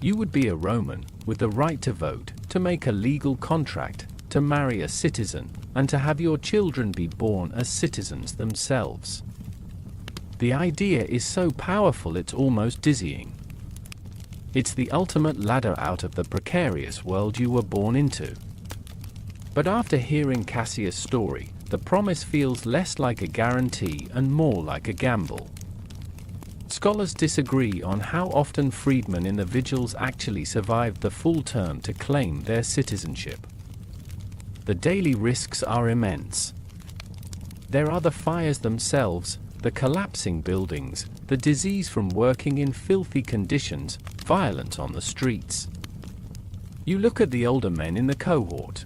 You would be a Roman, with the right to vote, to make a legal contract, to marry a citizen, and to have your children be born as citizens themselves. The idea is so powerful it's almost dizzying. It's the ultimate ladder out of the precarious world you were born into. But after hearing Cassius' story, the promise feels less like a guarantee and more like a gamble. Scholars disagree on how often freedmen in the Vigiles actually survived the full term to claim their citizenship. The daily risks are immense. There are the fires themselves, the collapsing buildings, the disease from working in filthy conditions, violence on the streets. You look at the older men in the cohort.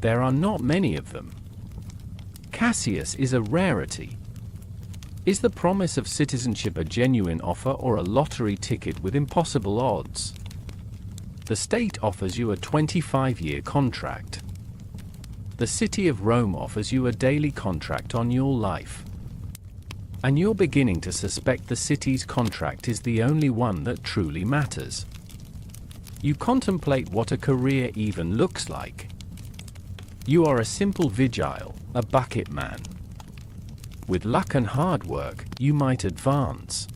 There are not many of them. Cassius is a rarity. Is the promise of citizenship a genuine offer or a lottery ticket with impossible odds? The state offers you a 25-year contract. The city of Rome offers you a daily contract on your life. And you're beginning to suspect the city's contract is the only one that truly matters. You contemplate what a career even looks like. You are a simple vigile, a bucket man. With luck and hard work, you might advance.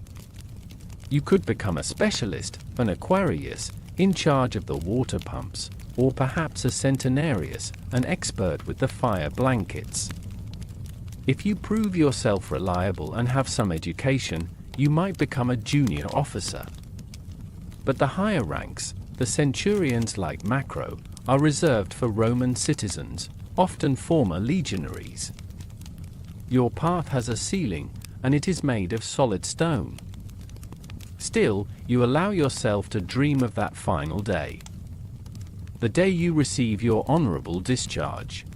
You could become a specialist, an Aquarius, in charge of the water pumps, or perhaps a centenarius, an expert with the fire blankets. If you prove yourself reliable and have some education, you might become a junior officer. But the higher ranks, the centurions like Macro, are reserved for Roman citizens, often former legionaries. Your path has a ceiling, and it is made of solid stone. Still, you allow yourself to dream of that final day. The day you receive your honorable discharge.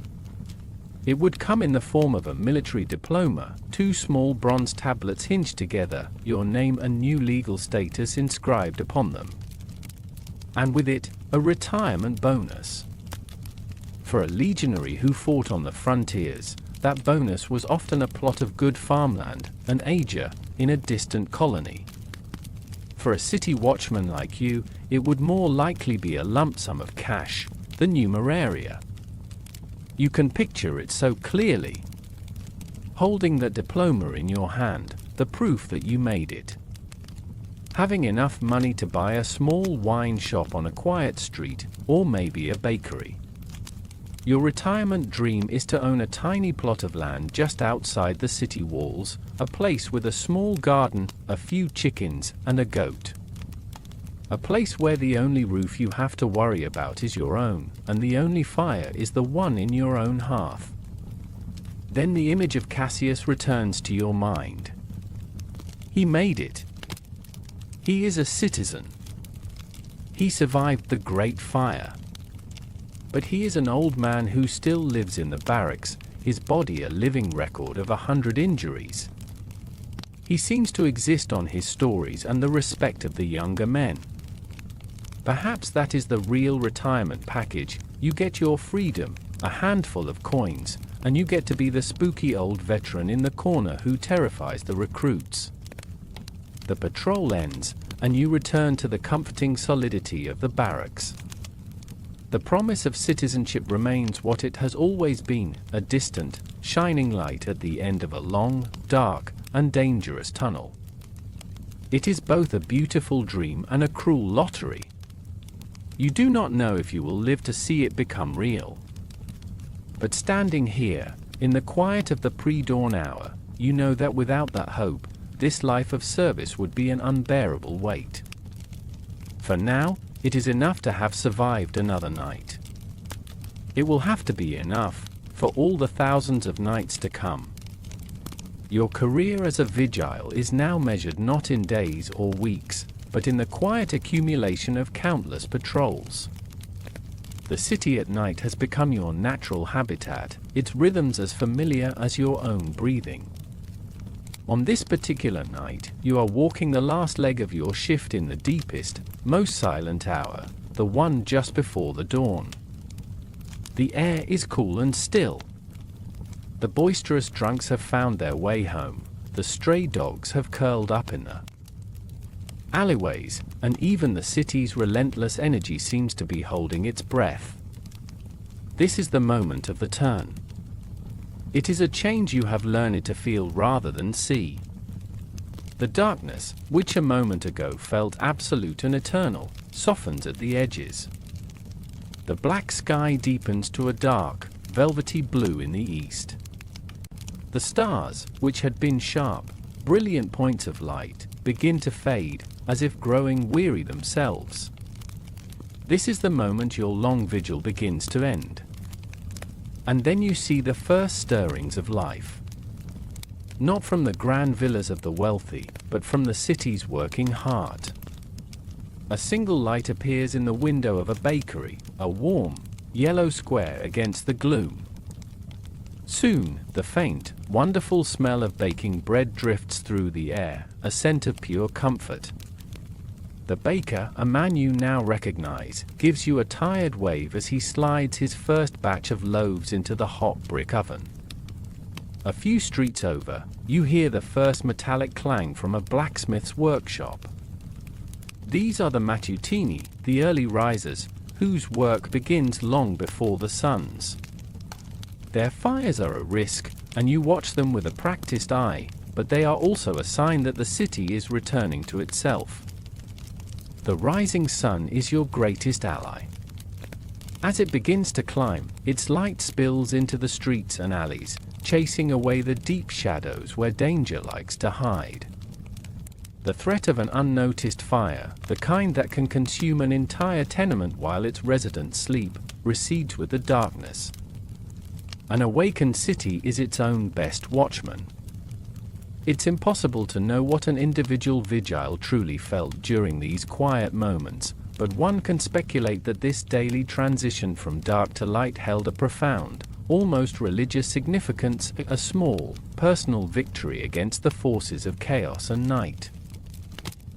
It would come in the form of a military diploma, 2 small bronze tablets hinged together, your name and new legal status inscribed upon them. And with it, a retirement bonus. For a legionary who fought on the frontiers, that bonus was often a plot of good farmland, an ager, in a distant colony. For a city watchman like you, it would more likely be a lump sum of cash, the numeraria. You can picture it so clearly. Holding that diploma in your hand, the proof that you made it. Having enough money to buy a small wine shop on a quiet street, or maybe a bakery. Your retirement dream is to own a tiny plot of land just outside the city walls, a place with a small garden, a few chickens, and a goat. A place where the only roof you have to worry about is your own, and the only fire is the one in your own hearth. Then the image of Cassius returns to your mind. He made it. He is a citizen. He survived the Great Fire. But he is an old man who still lives in the barracks, his body a living record of 100 injuries. He seems to exist on his stories and the respect of the younger men. Perhaps that is the real retirement package. You get your freedom, a handful of coins, and you get to be the spooky old veteran in the corner who terrifies the recruits. The patrol ends, and you return to the comforting solidity of the barracks. The promise of citizenship remains what it has always been, a distant, shining light at the end of a long, dark, and dangerous tunnel. It is both a beautiful dream and a cruel lottery. You do not know if you will live to see it become real. But standing here, in the quiet of the pre-dawn hour, you know that without that hope, this life of service would be an unbearable weight. For now, it is enough to have survived another night. It will have to be enough for all the thousands of nights to come. Your career as a Vigile is now measured not in days or weeks, but in the quiet accumulation of countless patrols. The city at night has become your natural habitat, its rhythms as familiar as your own breathing. On this particular night, you are walking the last leg of your shift in the deepest, most silent hour, the one just before the dawn. The air is cool and still. The boisterous drunks have found their way home, the stray dogs have curled up in the alleyways, and even the city's relentless energy seems to be holding its breath. This is the moment of the turn. It is a change you have learned to feel rather than see. The darkness, which a moment ago felt absolute and eternal, softens at the edges. The black sky deepens to a dark, velvety blue in the east. The stars, which had been sharp, brilliant points of light, begin to fade, as if growing weary themselves. This is the moment your long vigil begins to end. And then you see the first stirrings of life. Not from the grand villas of the wealthy, but from the city's working heart. A single light appears in the window of a bakery, a warm, yellow square against the gloom. Soon, the faint, wonderful smell of baking bread drifts through the air, a scent of pure comfort. The baker, a man you now recognize, gives you a tired wave as he slides his first batch of loaves into the hot brick oven. A few streets over, you hear the first metallic clang from a blacksmith's workshop. These are the mattutini, the early risers, whose work begins long before the sun's. Their fires are a risk, and you watch them with a practiced eye, but they are also a sign that the city is returning to itself. The rising sun is your greatest ally. As it begins to climb, its light spills into the streets and alleys, chasing away the deep shadows where danger likes to hide. The threat of an unnoticed fire, the kind that can consume an entire tenement while its residents sleep, recedes with the darkness. An awakened city is its own best watchman. It's impossible to know what an individual Vigile truly felt during these quiet moments, but one can speculate that this daily transition from dark to light held a profound, almost religious significance, a small, personal victory against the forces of chaos and night.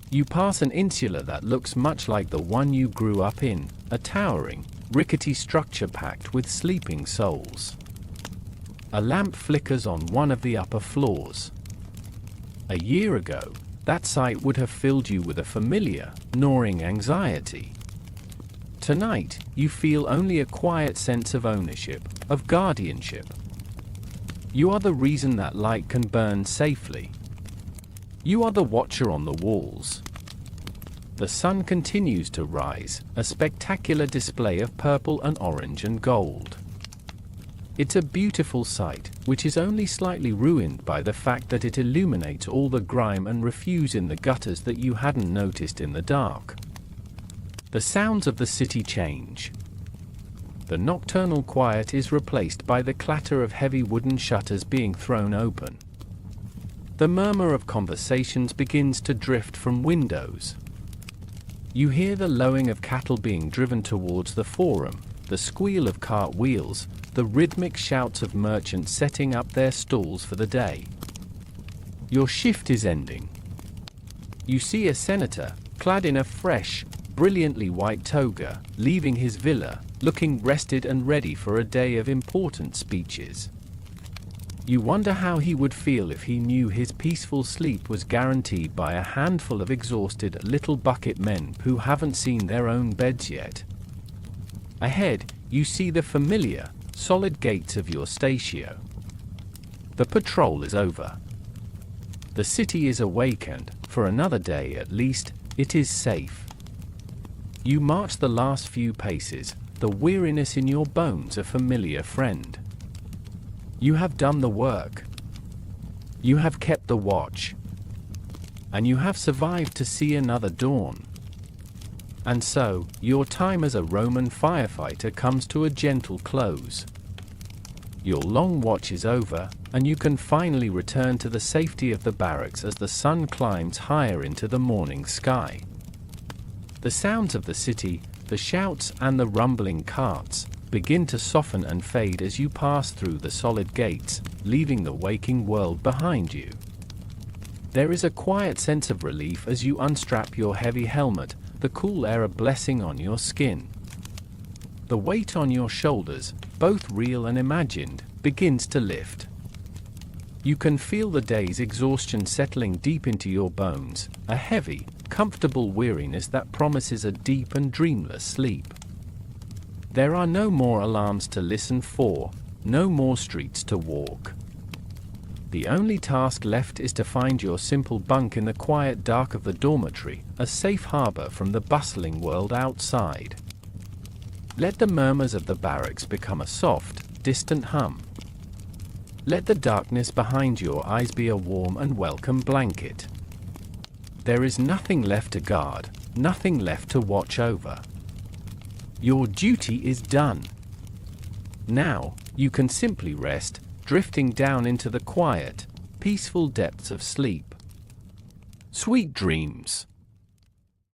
You pass an insula that looks much like the one you grew up in, a towering, rickety structure packed with sleeping souls. A lamp flickers on one of the upper floors. A year ago, that sight would have filled you with a familiar, gnawing anxiety. Tonight, you feel only a quiet sense of ownership, of guardianship. You are the reason that light can burn safely. You are the watcher on the walls. The sun continues to rise, a spectacular display of purple and orange and gold. It's a beautiful sight, which is only slightly ruined by the fact that it illuminates all the grime and refuse in the gutters that you hadn't noticed in the dark. The sounds of the city change. The nocturnal quiet is replaced by the clatter of heavy wooden shutters being thrown open. The murmur of conversations begins to drift from windows. You hear the lowing of cattle being driven towards the forum, the squeal of cart wheels, the rhythmic shouts of merchants setting up their stalls for the day. Your shift is ending. You see a senator, clad in a fresh, brilliantly white toga, leaving his villa, looking rested and ready for a day of important speeches. You wonder how he would feel if he knew his peaceful sleep was guaranteed by a handful of exhausted little bucket men who haven't seen their own beds yet. Ahead, you see the familiar, solid gates of your statio. The patrol is over. The city is awakened, for another day at least, it is safe. You march the last few paces, the weariness in your bones a familiar friend. You have done the work. You have kept the watch. And you have survived to see another dawn. And so, your time as a Roman firefighter comes to a gentle close. Your long watch is over, and you can finally return to the safety of the barracks as the sun climbs higher into the morning sky. The sounds of the city, the shouts and the rumbling carts, begin to soften and fade as you pass through the solid gates, leaving the waking world behind you. There is a quiet sense of relief as you unstrap your heavy helmet, the cool air a blessing on your skin. The weight on your shoulders, both real and imagined, begins to lift. You can feel the day's exhaustion settling deep into your bones, a heavy, comfortable weariness that promises a deep and dreamless sleep. There are no more alarms to listen for, no more streets to walk. The only task left is to find your simple bunk in the quiet dark of the dormitory, a safe harbor from the bustling world outside. Let the murmurs of the barracks become a soft, distant hum. Let the darkness behind your eyes be a warm and welcome blanket. There is nothing left to guard, nothing left to watch over. Your duty is done. Now, you can simply rest, drifting down into the quiet, peaceful depths of sleep. Sweet dreams.